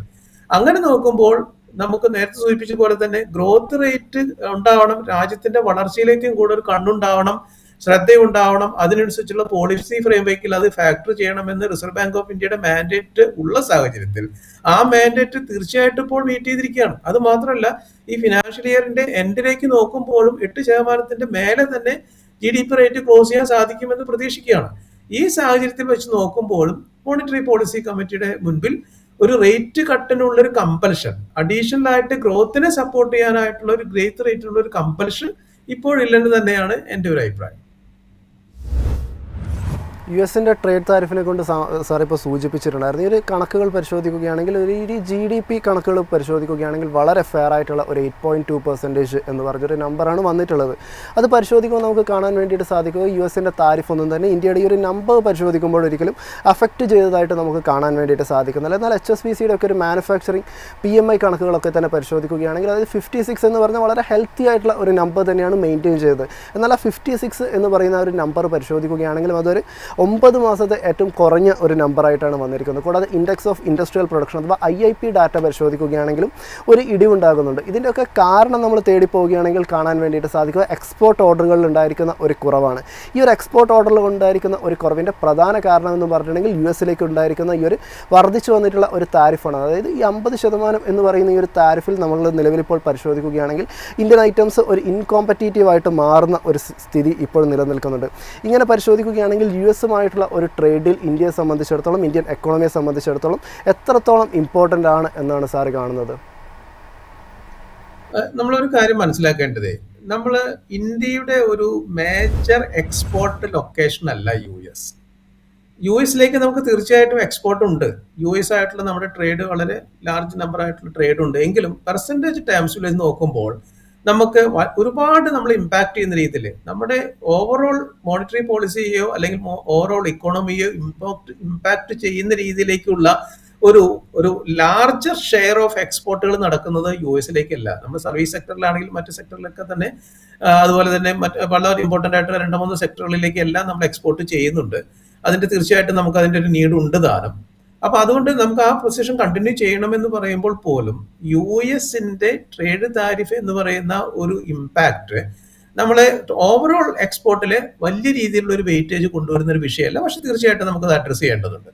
അങ്ങനെ നോക്കുമ്പോൾ നമുക്ക് നേരത്തെ സൂചിപ്പിച്ച പോലെ തന്നെ ഗ്രോത്ത് റേറ്റ് ഉണ്ടാവണം, രാജ്യത്തിന്റെ വളർച്ചയിലേക്കും കൂടെ ഒരു കണ്ണുണ്ടാവണം, ശ്രദ്ധയുണ്ടാവണം. അതിനനുസരിച്ചുള്ള പോളിസി ഫ്രെയിംവർക്കിൽ അത് ഫാക്ടർ ചെയ്യണമെന്ന് റിസർവ് ബാങ്ക് ഓഫ് ഇന്ത്യയുടെ മാൻഡേറ്റ് ഉള്ള സാഹചര്യത്തിൽ ആ മാൻഡേറ്റ് തീർച്ചയായിട്ടും ഇപ്പോൾ മീറ്റ് ചെയ്തിരിക്കുകയാണ്. അത് മാത്രമല്ല, ഈ ഫിനാൻഷ്യൽ ഇയറിന്റെ എൻഡിലേക്ക് നോക്കുമ്പോഴും 8% മേലെ തന്നെ GDP റേറ്റ് ക്ലോസ് ചെയ്യാൻ സാധിക്കുമെന്ന് പ്രതീക്ഷിക്കുകയാണ്. ഈ സാഹചര്യത്തിൽ വെച്ച് നോക്കുമ്പോഴും മോണിറ്ററി പോളിസി കമ്മിറ്റിയുടെ മുൻപിൽ ഒരു റേറ്റ് കട്ടിനുള്ള ഒരു കമ്പൽഷൻ, അഡീഷണൽ ആയിട്ട് ഗ്രോത്തിനെ സപ്പോർട്ട് ചെയ്യാനായിട്ടുള്ള ഒരു ഗ്രോത്ത് റേറ്റിനുള്ള ഒരു കമ്പൽഷൻ ഇപ്പോഴില്ലെന്ന് തന്നെയാണ് എൻ്റെ ഒരു അഭിപ്രായം. US-ൻ്റെ ട്രേഡ് താരിഫിനെ കൊണ്ട് സാർ ഇപ്പോൾ സൂചിപ്പിച്ചിട്ടുണ്ടായിരുന്നു. ഈ ഒരു കണക്കുകൾ പരിശോധിക്കുകയാണെങ്കിൽ ഈ GDP കണക്കുകൾ പരിശോധിക്കുകയാണെങ്കിൽ വളരെ ഫെയർ ആയിട്ടുള്ള ഒരു 8.2% എന്ന് പറഞ്ഞൊരു നമ്പറാണ് വന്നിട്ടുള്ളത്. അത് പരിശോധിക്കുമ്പോൾ നമുക്ക് കാണാൻ വേണ്ടിയിട്ട് സാധിക്കുക US-ൻ്റെ താരിഫ് ഒന്നും തന്നെ ഇന്ത്യയുടെ ഈ ഒരു നമ്പർ പരിശോധിക്കുമ്പോൾ ഒരിക്കലും അഫക്റ്റ് ചെയ്തതായിട്ട് നമുക്ക് കാണാൻ വേണ്ടിയിട്ട് സാധിക്കുന്നില്ല. എന്നാൽ HSBC-യുടെ ഒക്കെ ഒരു മാനുഫാക്ചറിങ് PMI കണക്കുകളൊക്കെ തന്നെ പരിശോധിക്കുകയാണെങ്കിൽ അതായത് 56 എന്ന് പറഞ്ഞാൽ വളരെ ഹെൽത്തി ആയിട്ടുള്ള ഒരു നമ്പർ തന്നെയാണ് മെയിൻറ്റെയിൻ ചെയ്തത്. എന്നാൽ ആ 56 എന്ന് പറയുന്ന ഒരു നമ്പർ പരിശോധിക്കുകയാണെങ്കിലും അതൊരു 9 മാസത്തെ ഏറ്റവും കുറഞ്ഞ ഒരു നമ്പറായിട്ടാണ് വന്നിരിക്കുന്നത്. കൂടാതെ ഇൻഡെക്സ് ഓഫ് ഇൻഡസ്ട്രിയൽ പ്രൊഡക്ഷൻ അഥവാ IIP ഡാറ്റ പരിശോധിക്കുകയാണെങ്കിലും ഒരു ഇടിവുണ്ടാകുന്നുണ്ട്. ഇതിൻ്റെയൊക്കെ കാരണം നമ്മൾ തേടി പോവുകയാണെങ്കിൽ കാണാൻ വേണ്ടിയിട്ട് സാധിക്കുക എക്സ്പോർട്ട് ഓർഡറുകളിൽ ഉണ്ടായിരിക്കുന്ന ഒരു കുറവാണ്. ഈ ഒരു എക്സ്പോർട്ട് ഓർഡറിൽ ഉണ്ടായിരിക്കുന്ന ഒരു കുറവിൻ്റെ പ്രധാന കാരണം എന്ന് പറഞ്ഞിട്ടുണ്ടെങ്കിൽ US-ലേക്ക് ഉണ്ടായിരിക്കുന്ന ഈ ഒരു വർദ്ധിച്ചു വന്നിട്ടുള്ള ഒരു താരിഫാണ്. അതായത് ഈ 50% എന്ന് പറയുന്ന ഈ ഒരു താരിഫിൽ നമ്മൾ നിലവിലിപ്പോൾ പരിശോധിക്കുകയാണെങ്കിൽ ഇന്ത്യൻ ഐറ്റംസ് ഒരു ഇൻകോമ്പറ്റീറ്റീവായിട്ട് മാറുന്ന ഒരു സ്ഥിതി ഇപ്പോൾ നിലനിൽക്കുന്നുണ്ട്. ഇങ്ങനെ പരിശോധിക്കുകയാണെങ്കിൽ US-മായിട്ടുള്ള ഒരു ട്രേഡിൽ ഇന്ത്യയെ സംബന്ധിച്ചിടത്തോളം, ഇന്ത്യൻ എക്കോണമിയെ സംബന്ധിച്ചിടത്തോളം എത്രത്തോളം ഇമ്പോർട്ടൻ്റ് ആണ് എന്നാണ് സാറ് കാണുന്നത്? നമ്മളൊരു കാര്യം മനസ്സിലാക്കേണ്ടത്, നമ്മൾ ഇന്ത്യയുടെ ഒരു മേജർ എക്സ്പോർട്ട് ലൊക്കേഷൻ അല്ല US-ലേക്ക് നമുക്ക് തീർച്ചയായിട്ടും എക്സ്പോർട്ട് ഉണ്ട്. ആയിട്ടുള്ള നമ്മുടെ ട്രേഡ് വളരെ ലാർജ് നമ്പർ ആയിട്ടുള്ള ട്രേഡ് ഉണ്ട്. എങ്കിലും പെർസെൻറ്റേജ് ടേംസിൽ വെച്ച് നോക്കുമ്പോൾ നമുക്ക് ഒരുപാട് നമ്മൾ ഇമ്പാക്ട് ചെയ്യുന്ന രീതിയിൽ നമ്മുടെ ഓവറോൾ മോണിറ്ററി പോളിസിയെയോ അല്ലെങ്കിൽ ഓവറോൾ ഇക്കോണമിയോ ഇമ്പാക്ട് ചെയ്യുന്ന രീതിയിലേക്കുള്ള ഒരു ലാർജർ ഷെയർ ഓഫ് എക്സ്പോർട്ടുകൾ നടക്കുന്നത് US-ലേക്കല്ല. നമ്മുടെ സർവീസ് സെക്ടറിലാണെങ്കിലും മറ്റു സെക്ടറിലൊക്കെ തന്നെ, അതുപോലെ തന്നെ വളരെ ഇമ്പോർട്ടൻ്റ് ആയിട്ടുള്ള 2-3 സെക്ടറുകളിലേക്ക് എല്ലാം നമ്മൾ എക്സ്പോർട്ട് ചെയ്യുന്നുണ്ട്. അതിൻ്റെ തീർച്ചയായിട്ടും നമുക്ക് അതിൻ്റെ ഒരു നീഡ് ഉണ്ട് താനും. അപ്പൊ അതുകൊണ്ട് നമുക്ക് ആ പൊസിഷൻ കണ്ടിന്യൂ ചെയ്യണമെന്ന് പറയുമ്പോൾ പോലും US-ന്റെ ട്രേഡ് താരിഫ് എന്ന് പറയുന്ന ഒരു ഇമ്പാക്ട് നമ്മളെ ഓവറോൾ എക്സ്പോർട്ടില് വലിയ രീതിയിലുള്ള ഒരു വെയിറ്റേജ് കൊണ്ടുവരുന്ന ഒരു വിഷയമല്ല. പക്ഷെ തീർച്ചയായിട്ടും നമുക്കത് അഡ്രസ് ചെയ്യേണ്ടതുണ്ട്.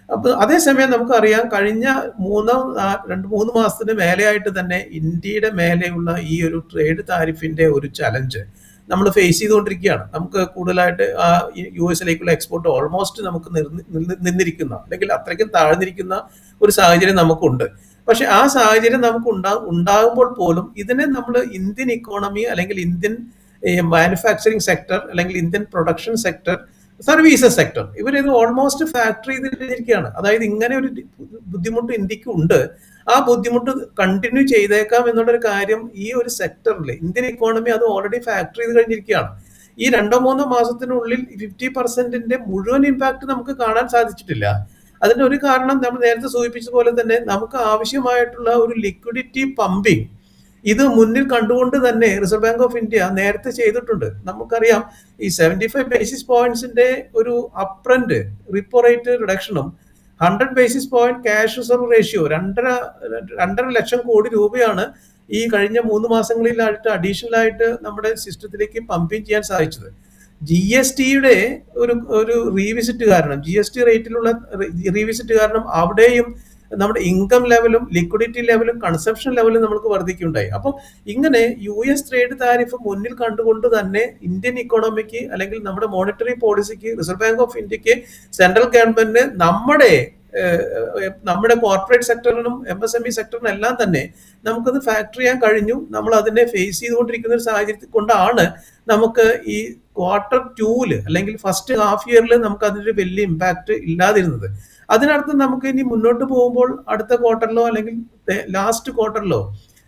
അപ്പൊ അതേസമയം നമുക്കറിയാം, കഴിഞ്ഞ 2-3 മാസത്തിന് മേലെയായിട്ട് തന്നെ ഇന്ത്യയുടെ മേലെയുള്ള ഈ ഒരു ട്രേഡ് താരിഫിന്റെ ഒരു ചലഞ്ച് നമ്മൾ ഫേസ് ചെയ്തുകൊണ്ടിരിക്കുകയാണ്. നമുക്ക് കൂടുതലായിട്ട് US-ലേക്കുള്ള എക്സ്പോർട്ട് ഓൾമോസ്റ്റ് നമുക്ക് നിന്നിരിക്കുന്ന അല്ലെങ്കിൽ അത്രയ്ക്കും താഴ്ന്നിരിക്കുന്ന ഒരു സാഹചര്യം നമുക്കുണ്ട്. പക്ഷെ ആ സാഹചര്യം നമുക്ക് ഉണ്ടാകുമ്പോൾ പോലും ഇതിനെ നമ്മൾ ഇന്ത്യൻ ഇക്കോണമി അല്ലെങ്കിൽ ഇന്ത്യൻ മാനുഫാക്ചറിങ് സെക്ടർ അല്ലെങ്കിൽ Indian production sector, services sector, ഇവരിത് ഓൾമോസ്റ്റ് ഫാക്ടറി ചെയ്തിരിക്കുകയാണ്. അതായത് ഇങ്ങനെ ഒരു ബുദ്ധിമുട്ട് ഇന്ത്യക്ക് ഉണ്ട്. ആ ബുദ്ധിമുട്ട് കണ്ടിന്യൂ ചെയ്തേക്കാം എന്നുള്ളൊരു കാര്യം ഈ ഒരു സെക്ടറിൽ ഇന്ത്യൻ ഇക്കോണമി അത് ഓൾറെഡി ഫാക്ടറി ചെയ്ത് കഴിഞ്ഞിരിക്കുകയാണ്. ഈ 2-3 മാസത്തിനുള്ളിൽ 50% മുഴുവൻ ഇമ്പാക്ട് നമുക്ക് കാണാൻ സാധിച്ചിട്ടില്ല. അതിന്റെ ഒരു കാരണം നമ്മൾ നേരത്തെ സൂചിപ്പിച്ചതുപോലെ തന്നെ നമുക്ക് ആവശ്യമായിട്ടുള്ള ഒരു ലിക്വിഡിറ്റി പമ്പിങ് ഇത് മുന്നിൽ കണ്ടുകൊണ്ട് തന്നെ റിസർവ് ബാങ്ക് ഓഫ് ഇന്ത്യ നേരത്തെ ചെയ്തിട്ടുണ്ട്. നമുക്കറിയാം, ഈ 75 ബേസിസ് പോയിന്റ്സിന്റെ ഒരു അപ്രന്റ് റിപ്പോ റേറ്റ് റിഡക്ഷനും 100 basis point cash reserve ratio 2.5 lakh crore രൂപയാണ് ഈ കഴിഞ്ഞ 3 മാസങ്ങളിലായിട്ട് അഡീഷണൽ ആയിട്ട് നമ്മുടെ സിസ്റ്റത്തിലേക്ക് പമ്പിങ് ചെയ്യാൻ സാധിച്ചത്. GST-യുടെ ഒരു റീവിസിറ്റ് കാരണം, GST റേറ്റിലുള്ള റീവിസിറ്റ് കാരണം അവിടെയും നമ്മുടെ ഇൻകം ലെവലും ലിക്വിഡിറ്റി ലെവലും കൺസംഷൻ ലെവലും നമുക്ക് വർദ്ധിക്കുകയുണ്ടായി. അപ്പം ഇങ്ങനെ US ട്രേഡ് താരിഫ് മുന്നിൽ കണ്ടുകൊണ്ട് തന്നെ ഇന്ത്യൻ ഇക്കോണമിക്ക് അല്ലെങ്കിൽ നമ്മുടെ മോണിറ്ററി പോളിസിക്ക്, റിസർവ് ബാങ്ക് ഓഫ് ഇന്ത്യക്ക്, സെൻട്രൽ ഗവൺമെന്റിന്, നമ്മുടെ കോർപ്പറേറ്റ് സെക്ടറിനും MSME സെക്ടറിനും എല്ലാം തന്നെ നമുക്കത് ഫാക്ടർ ചെയ്യാൻ കഴിഞ്ഞു. നമ്മൾ അതിനെ ഫേസ് ചെയ്തുകൊണ്ടിരിക്കുന്ന ഒരു സാഹചര്യത്തിൽ കൊണ്ടാണ് നമുക്ക് ഈ Q2 അല്ലെങ്കിൽ ഫസ്റ്റ് ഹാഫ് ഇയറിൽ നമുക്ക് അതിന്റെ വലിയ ഇമ്പാക്ട് ഇല്ലാതിരുന്നത്. അതിനർത്ഥം നമുക്ക് ഇനി മുന്നോട്ട് പോകുമ്പോൾ അടുത്ത ക്വാർട്ടറിലോ അല്ലെങ്കിൽ ലാസ്റ്റ് ക്വാർട്ടറിലോ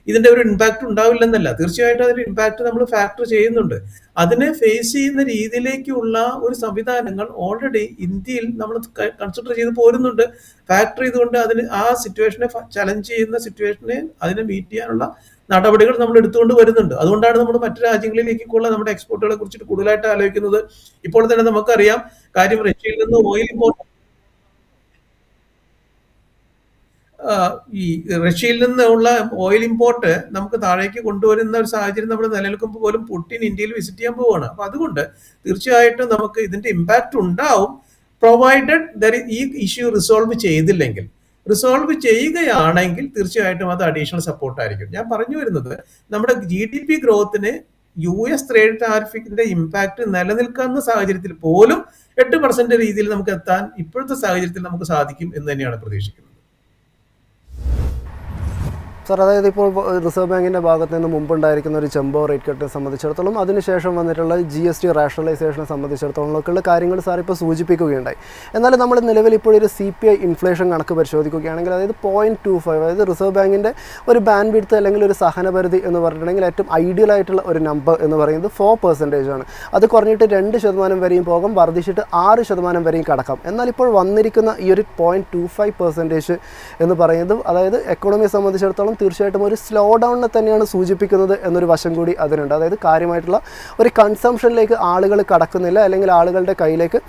ഇതിന്റെ ഒരു ഇമ്പാക്ട് ഉണ്ടാവില്ലെന്നല്ല. തീർച്ചയായിട്ടും അതിന്റെ ഇമ്പാക്ട് നമ്മൾ ഫാക്ടർ ചെയ്യുന്നുണ്ട്. അതിനെ ഫേസ് ചെയ്യുന്ന രീതിയിലേക്കുള്ള ഒരു സംവിധാനങ്ങൾ ഓൾറെഡി ഇന്ത്യയിൽ നമ്മൾ കൺസിഡർ ചെയ്ത് പോരുന്നുണ്ട്. ഫാക്ടർ ചെയ്തുകൊണ്ട് അതിന് ആ സിറ്റുവേഷനെ ചലഞ്ച് ചെയ്യുന്ന സിറ്റുവേഷനെ അതിനെ മീറ്റ് ചെയ്യാനുള്ള നടപടികൾ നമ്മൾ എടുത്തുകൊണ്ട് വരുന്നുണ്ട്. അതുകൊണ്ടാണ് നമ്മൾ മറ്റു രാജ്യങ്ങളിലേക്കുള്ള നമ്മുടെ എക്സ്പോർട്ടുകളെ കുറിച്ചിട്ട് കൂടുതലായിട്ട് ആലോചിക്കുന്നത്. ഇപ്പോൾ തന്നെ നമുക്കറിയാം കാര്യം, റഷ്യയിൽ നിന്ന് ഓയിൽ ഇമ്പോർട്ട് ഈ റഷ്യയിൽ നിന്നുള്ള ഓയിൽ ഇമ്പോർട്ട് നമുക്ക് താഴേക്ക് കൊണ്ടുവരുന്ന ഒരു സാഹചര്യം നമ്മൾ നിലനിൽക്കുമ്പോൾ പോലും പുടിൻ ഇന്ത്യയിൽ വിസിറ്റ് ചെയ്യാൻ പോവുകയാണ്. അപ്പൊ അതുകൊണ്ട് തീർച്ചയായിട്ടും നമുക്ക് ഇതിന്റെ ഇമ്പാക്ട് ഉണ്ടാവും, പ്രൊവൈഡഡ് ഈ ഇഷ്യൂ റിസോൾവ് ചെയ്തില്ലെങ്കിൽ. റിസോൾവ് ചെയ്യുകയാണെങ്കിൽ തീർച്ചയായിട്ടും അത് അഡീഷണൽ സപ്പോർട്ടായിരിക്കും. ഞാൻ പറഞ്ഞു വരുന്നത്, നമ്മുടെ GDP ഗ്രോത്തിന് US ട്രേഡ് ടാരിഫിന്റെ ഇമ്പാക്ട് നിലനിൽക്കുന്ന സാഹചര്യത്തിൽ പോലും 8% രീതിയിൽ നമുക്ക് എത്താൻ ഇപ്പോഴത്തെ സാഹചര്യത്തിൽ നമുക്ക് സാധിക്കും എന്ന് തന്നെയാണ് പ്രതീക്ഷിക്കുന്നത്. സാർ, അതായത് ഇപ്പോൾ റിസർവ് ബാങ്കിൻ്റെ ഭാഗത്ത് നിന്ന് മുമ്പുണ്ടായിരിക്കുന്ന ഒരു ജംബോ റേറ്റ് കട്ടിനെ സംബന്ധിച്ചിടത്തോളം അതിനുശേഷം വന്നിട്ടുള്ള GST റാഷണലൈസേഷനെ സംബന്ധിച്ചിടത്തോളം ഒക്കെയുള്ള കാര്യങ്ങൾ സാർ ഇപ്പോൾ സൂചിപ്പിക്കുകയുണ്ടായി. എന്നാൽ നമ്മൾ നിലവിൽ ഇപ്പോൾ ഒരു CPI ഇൻഫ്ലേഷൻ കണക്ക് പരിശോധിക്കുകയാണെങ്കിൽ, അതായത് 0.25, അതായത് റിസർവ് ബാങ്കിൻ്റെ ഒരു ബാൻഡ് വിഡ്ത്ത് അല്ലെങ്കിൽ ഒരു സഹനപരിധി എന്ന് പറഞ്ഞിട്ടുണ്ടെങ്കിൽ ഏറ്റവും ഐഡിയൽ ആയിട്ടുള്ള ഒരു നമ്പർ എന്ന് പറയുന്നത് 4% ആണ്. അത് കുറഞ്ഞിട്ട് 2% വരെയും പോകാം, വർദ്ധിച്ചിട്ട് 6% വരെയും കടക്കാം. എന്നാൽ ഇപ്പോൾ വന്നിരിക്കുന്ന ഈ ഒരു 0.25% എന്ന് പറയുന്നത്, അതായത് എക്കോണമിയെ സംബന്ധിച്ചിടത്തോളം തീർച്ചയായിട്ടും ഒരു സ്ലോ ഡൗണിനെ തന്നെയാണ് സൂചിപ്പിക്കുന്നത് എന്നൊരു വശം കൂടി അതിനുണ്ട്. അതായത് കാര്യമായിട്ടുള്ള ഒരു കൺസംഷനിലേക്ക് ആളുകൾ കടക്കുന്നില്ല, അല്ലെങ്കിൽ ആളുകളുടെ കയ്യിലേക്ക്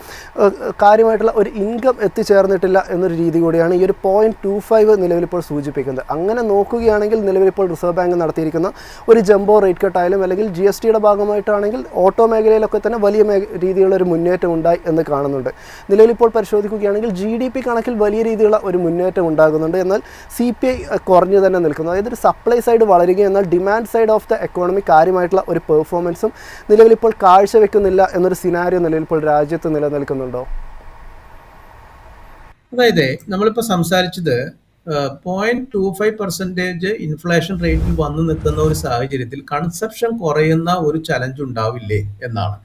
കാര്യമായിട്ടുള്ള ഒരു ഇൻകം എത്തിച്ചേർന്നിട്ടില്ല എന്നൊരു രീതി കൂടിയാണ് ഈ ഒരു 0.25 നിലവിലിപ്പോൾ സൂചിപ്പിക്കുന്നത്. അങ്ങനെ നോക്കുകയാണെങ്കിൽ നിലവിലിപ്പോൾ റിസർവ് ബാങ്ക് നടത്തിയിരിക്കുന്ന ഒരു ജംബോ റേറ്റ് കട്ടായാലും അല്ലെങ്കിൽ GSTയുടെ ഭാഗമായിട്ടാണെങ്കിൽ ഓട്ടോ മേഖലയിലൊക്കെ തന്നെ വലിയ രീതിയിലുള്ള ഒരു മുന്നേറ്റം ഉണ്ടായി എന്ന് കാണുന്നുണ്ട്. നിലവിലിപ്പോൾ പരിശോധിക്കുകയാണെങ്കിൽ GDP കണക്കിൽ വലിയ രീതിയിലുള്ള ഒരു മുന്നേറ്റം ഉണ്ടാകുന്നുണ്ട്. എന്നാൽ CPI കുറഞ്ഞു തന്നെ നിൽക്കുന്നു. അതായത് ഒരു സപ്ലൈ സൈഡ് വളരുകയും എന്നാൽ demand side of the economy കാര്യമായിട്ടുള്ള ഒരു പെർഫോമൻസും നിലവിലിപ്പോൾ കാഴ്ചവെക്കുന്നില്ല എന്നൊരു സിനാരിയോ നിലവിലിപ്പോൾ രാജ്യത്ത് നിലനിൽക്കുന്നുണ്ടോ? അതായത് നമ്മളിപ്പോൾ സംസാരിച്ചത് 0.25% ഇൻഫ്ലേഷൻ റേറ്റിൽ വന്നു നിൽക്കുന്ന ഒരു സാഹചര്യത്തിൽ കൺസപ്ഷൻ കുറയുന്ന ഒരു ചലഞ്ച് ഉണ്ടാവില്ലേ എന്നാണ്.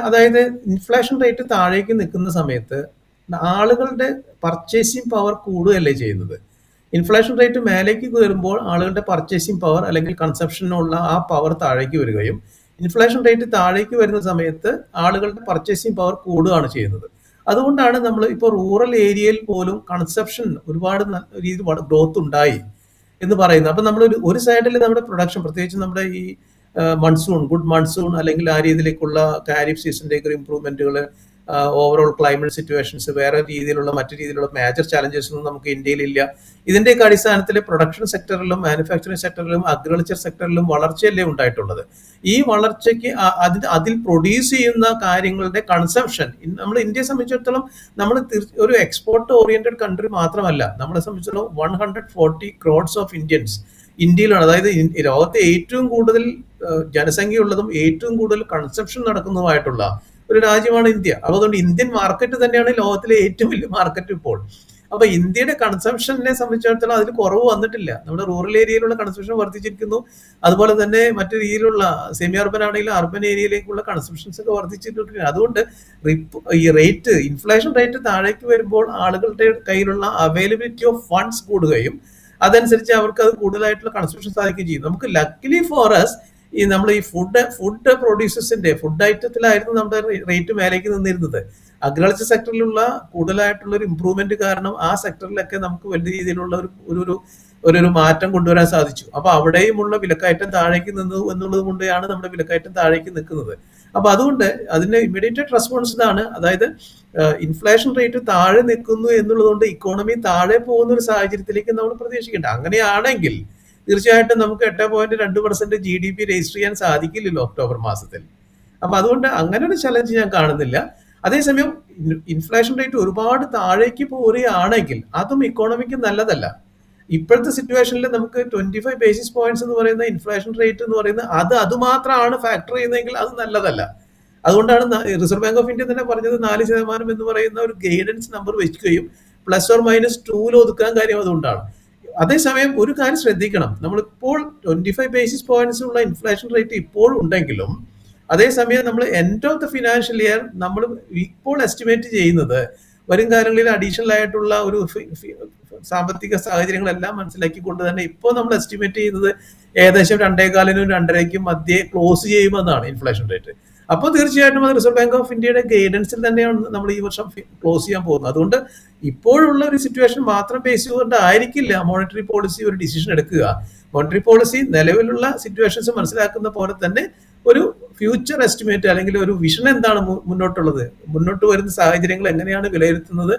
അതായത് ഇൻഫ്ലേഷൻ റേറ്റ് താഴേക്ക് നിൽക്കുന്ന സമയത്ത് ആളുകളുടെ പർച്ചേസിങ് പവർ കൂടുകയല്ലേ ചെയ്യുന്നത്. ഇൻഫ്ലേഷൻ റേറ്റ് മേലേക്ക് കയറുമ്പോൾ ആളുകളുടെ പർച്ചേസിങ് പവർ അല്ലെങ്കിൽ കൺസപ്ഷനുള്ള ആ പവർ താഴേക്ക് വരികയും, ഇൻഫ്ലേഷൻ റേറ്റ് താഴേക്ക് വരുന്ന സമയത്ത് ആളുകളുടെ പർച്ചേസിങ് പവർ കൂടുകയാണ് ചെയ്യുന്നത്. അതുകൊണ്ടാണ് നമ്മൾ ഇപ്പോൾ റൂറൽ ഏരിയയിൽ പോലും കൺസപ്ഷൻ ഒരുപാട് രീതിയിൽ ഗ്രോത്ത് ഉണ്ടായി എന്ന് പറയുന്നത്. അപ്പം നമ്മൾ ഒരു സൈഡിൽ നമ്മുടെ പ്രൊഡക്ഷൻ, പ്രത്യേകിച്ച് നമ്മുടെ ഈ മൺസൂൺ, ഗുഡ് മൺസൂൺ അല്ലെങ്കിൽ ആ രീതിയിലേക്കുള്ള ഖാരിഫ് സീസണിലേക്ക് ഒരു ഇമ്പ്രൂവ്മെന്റുകൾ, ഓവറോൾ ക്ലൈമറ്റ് സിറ്റുവേഷൻസ്, വേറെ രീതിയിലുള്ള മറ്റു രീതിയിലുള്ള മേജർ ചാലഞ്ചസ് ഒന്നും നമുക്ക് ഇന്ത്യയിലില്ല. ഇതിന്റെയൊക്കെ അടിസ്ഥാനത്തിൽ പ്രൊഡക്ഷൻ സെക്ടറിലും മാനുഫാക്ചറിംഗ് സെക്ടറിലും അഗ്രികൾച്ചർ സെക്ടറിലും വളർച്ചയല്ലേ ഉണ്ടായിട്ടുള്ളത്. ഈ വളർച്ചയ്ക്ക് അതിൽ പ്രൊഡ്യൂസ് ചെയ്യുന്ന കാര്യങ്ങളുടെ കൺസംഷൻ, നമ്മൾ ഇന്ത്യയെ സംബന്ധിച്ചിടത്തോളം നമ്മൾ ഒരു എക്സ്പോർട്ട് ഓറിയന്റഡ് കൺട്രി മാത്രമല്ല, നമ്മളെ സംബന്ധിച്ചിടത്തോളം 140 crores ഓഫ് ഇന്ത്യൻസ് ഇന്ത്യയിലാണ്. അതായത് ലോകത്തെ ഏറ്റവും കൂടുതൽ ജനസംഖ്യയുള്ളതും ഏറ്റവും കൂടുതൽ കൺസംഷൻ നടക്കുന്നതുമായിട്ടുള്ള ഒരു രാജ്യമാണ് ഇന്ത്യ. അതുകൊണ്ട് ഇന്ത്യൻ മാർക്കറ്റ് തന്നെയാണ് ലോകത്തിലെ ഏറ്റവും വലിയ മാർക്കറ്റ് ഇപ്പോൾ. അപ്പൊ ഇന്ത്യയുടെ കൺസംഷനെ സംബന്ധിച്ചിടത്തോളം അതിൽ കുറവ് വന്നിട്ടില്ല. നമ്മുടെ റൂറൽ ഏരിയയിലുള്ള കൺസംഷൻ വർദ്ധിച്ചിരിക്കുന്നു. അതുപോലെ തന്നെ മറ്റു രീതിയിലുള്ള സെമി അർബൻ ആണെങ്കിലും അർബൻ ഏരിയയിലേക്കുള്ള കൺസംഷൻസ് ഒക്കെ വർദ്ധിച്ചിട്ടുണ്ട്. അതുകൊണ്ട് ഈ റേറ്റ്, ഇൻഫ്ലേഷൻ റേറ്റ് താഴേക്ക് വരുമ്പോൾ ആളുകളുടെ കയ്യിലുള്ള അവൈലബിലിറ്റി ഓഫ് ഫണ്ട്സ് കൂടുകയും അതനുസരിച്ച് അവർക്ക് അത് കൂടുതലായിട്ടുള്ള കൺസംഷൻ സാധിക്കുകയും ചെയ്യും. നമുക്ക് ലക്കിലി ഫോർ അസ് നമ്മൾ ഈ ഫുഡ് പ്രൊഡ്യൂസേഴ്സിന്റെ ഫുഡ് ഐറ്റത്തിലായിരുന്നു നമ്മുടെ റേറ്റ് മേലേക്ക് നിന്നിരുന്നത്. അഗ്രികൾച്ചർ സെക്ടറിലുള്ള കൂടുതലായിട്ടുള്ള ഒരു ഇമ്പ്രൂവ്മെന്റ് കാരണം ആ സെക്ടറിലൊക്കെ നമുക്ക് വലിയ രീതിയിലുള്ള ഒരു മാറ്റം കൊണ്ടുവരാൻ സാധിച്ചു. അപ്പൊ അവിടെയുമുള്ള വിലക്കയറ്റം താഴേക്ക് നിന്നു എന്നുള്ളത് കൊണ്ടാണ് നമ്മുടെ വിലക്കയറ്റം താഴേക്ക് നിൽക്കുന്നത്. അപ്പൊ അതുകൊണ്ട് അതിന്റെ ഇമ്മീഡിയറ്റ് റെസ്പോൺസ് ഇതാണ്. അതായത് ഇൻഫ്ലേഷൻ റേറ്റ് താഴെ നിൽക്കുന്നു എന്നുള്ളതുകൊണ്ട് ഇക്കോണമി താഴെ പോകുന്ന ഒരു സാഹചര്യത്തിലേക്ക് നമ്മൾ പ്രതീക്ഷിക്കേണ്ട. അങ്ങനെയാണെങ്കിൽ തീർച്ചയായിട്ടും നമുക്ക് 8.2% GDP രജിസ്റ്റർ ചെയ്യാൻ സാധിക്കില്ലല്ലോ ഒക്ടോബർ മാസത്തിൽ. അപ്പൊ അതുകൊണ്ട് അങ്ങനെ ഒരു ചലഞ്ച് ഞാൻ കാണുന്നില്ല. അതേസമയം ഇൻഫ്ലേഷൻ റേറ്റ് ഒരുപാട് താഴേക്ക് പോരുകയാണെങ്കിൽ അതും ഇക്കോണമിക്ക് നല്ലതല്ല. ഇപ്പോഴത്തെ സിറ്റുവേഷനിൽ നമുക്ക് 25 basis points എന്ന് പറയുന്ന ഇൻഫ്ലേഷൻ റേറ്റ് എന്ന് പറയുന്നത് അതുമാത്രമാണ് ഫാക്ടർ ചെയ്യുന്നതെങ്കിൽ അത് നല്ലതല്ല. അതുകൊണ്ടാണ് റിസർവ് ബാങ്ക് ഓഫ് ഇന്ത്യ തന്നെ പറഞ്ഞത് 4% എന്ന് പറയുന്ന ഒരു ഗൈഡൻസ് നമ്പർ വെക്കുകയും ±2 ഒതുക്കാൻ കാര്യം അതുകൊണ്ടാണ്. അതേസമയം ഒരു കാര്യം ശ്രദ്ധിക്കണം, നമ്മളിപ്പോൾ 25 basis points ഉള്ള ഇൻഫ്ലേഷൻ റേറ്റ് ഇപ്പോൾ ഉണ്ടെങ്കിലും അതേസമയം നമ്മൾ end of the financial year നമ്മൾ ഇപ്പോൾ എസ്റ്റിമേറ്റ് ചെയ്യുന്നത് വരും കാലങ്ങളിൽ അഡീഷണൽ ആയിട്ടുള്ള ഒരു സാമ്പത്തിക സാഹചര്യങ്ങളെല്ലാം മനസ്സിലാക്കിക്കൊണ്ട് തന്നെ ഇപ്പോൾ നമ്മൾ എസ്റ്റിമേറ്റ് ചെയ്യുന്നത് ഏകദേശം 2.25 2.5 മധ്യേ ക്ലോസ് ചെയ്യുമെന്നാണ് ഇൻഫ്ലേഷൻ റേറ്റ്. അപ്പോൾ തീർച്ചയായിട്ടും അത് റിസർവ് ബാങ്ക് ഓഫ് ഇന്ത്യയുടെ ഗൈഡൻസിൽ തന്നെയാണ് നമ്മൾ ഈ വർഷം ക്ലോസ് ചെയ്യാൻ പോകുന്നത്. അതുകൊണ്ട് ഇപ്പോഴുള്ള ഒരു സിറ്റുവേഷൻ മാത്രം ബേസ് ചെയ്തുകൊണ്ടായിരിക്കില്ല മോണിറ്ററി പോളിസി ഒരു ഡിസിഷൻ എടുക്കുക. മോണിറ്ററി പോളിസി നിലവിലുള്ള സിറ്റുവേഷൻസ് മനസ്സിലാക്കുന്ന പോലെ തന്നെ ഒരു ഫ്യൂച്ചർ എസ്റ്റിമേറ്റ് അല്ലെങ്കിൽ ഒരു വിഷൻ എന്താണ് മുന്നോട്ടുള്ളത്, മുന്നോട്ട് വരുന്ന സാഹചര്യങ്ങൾ എങ്ങനെയാണ് വിലയിരുത്തുന്നത്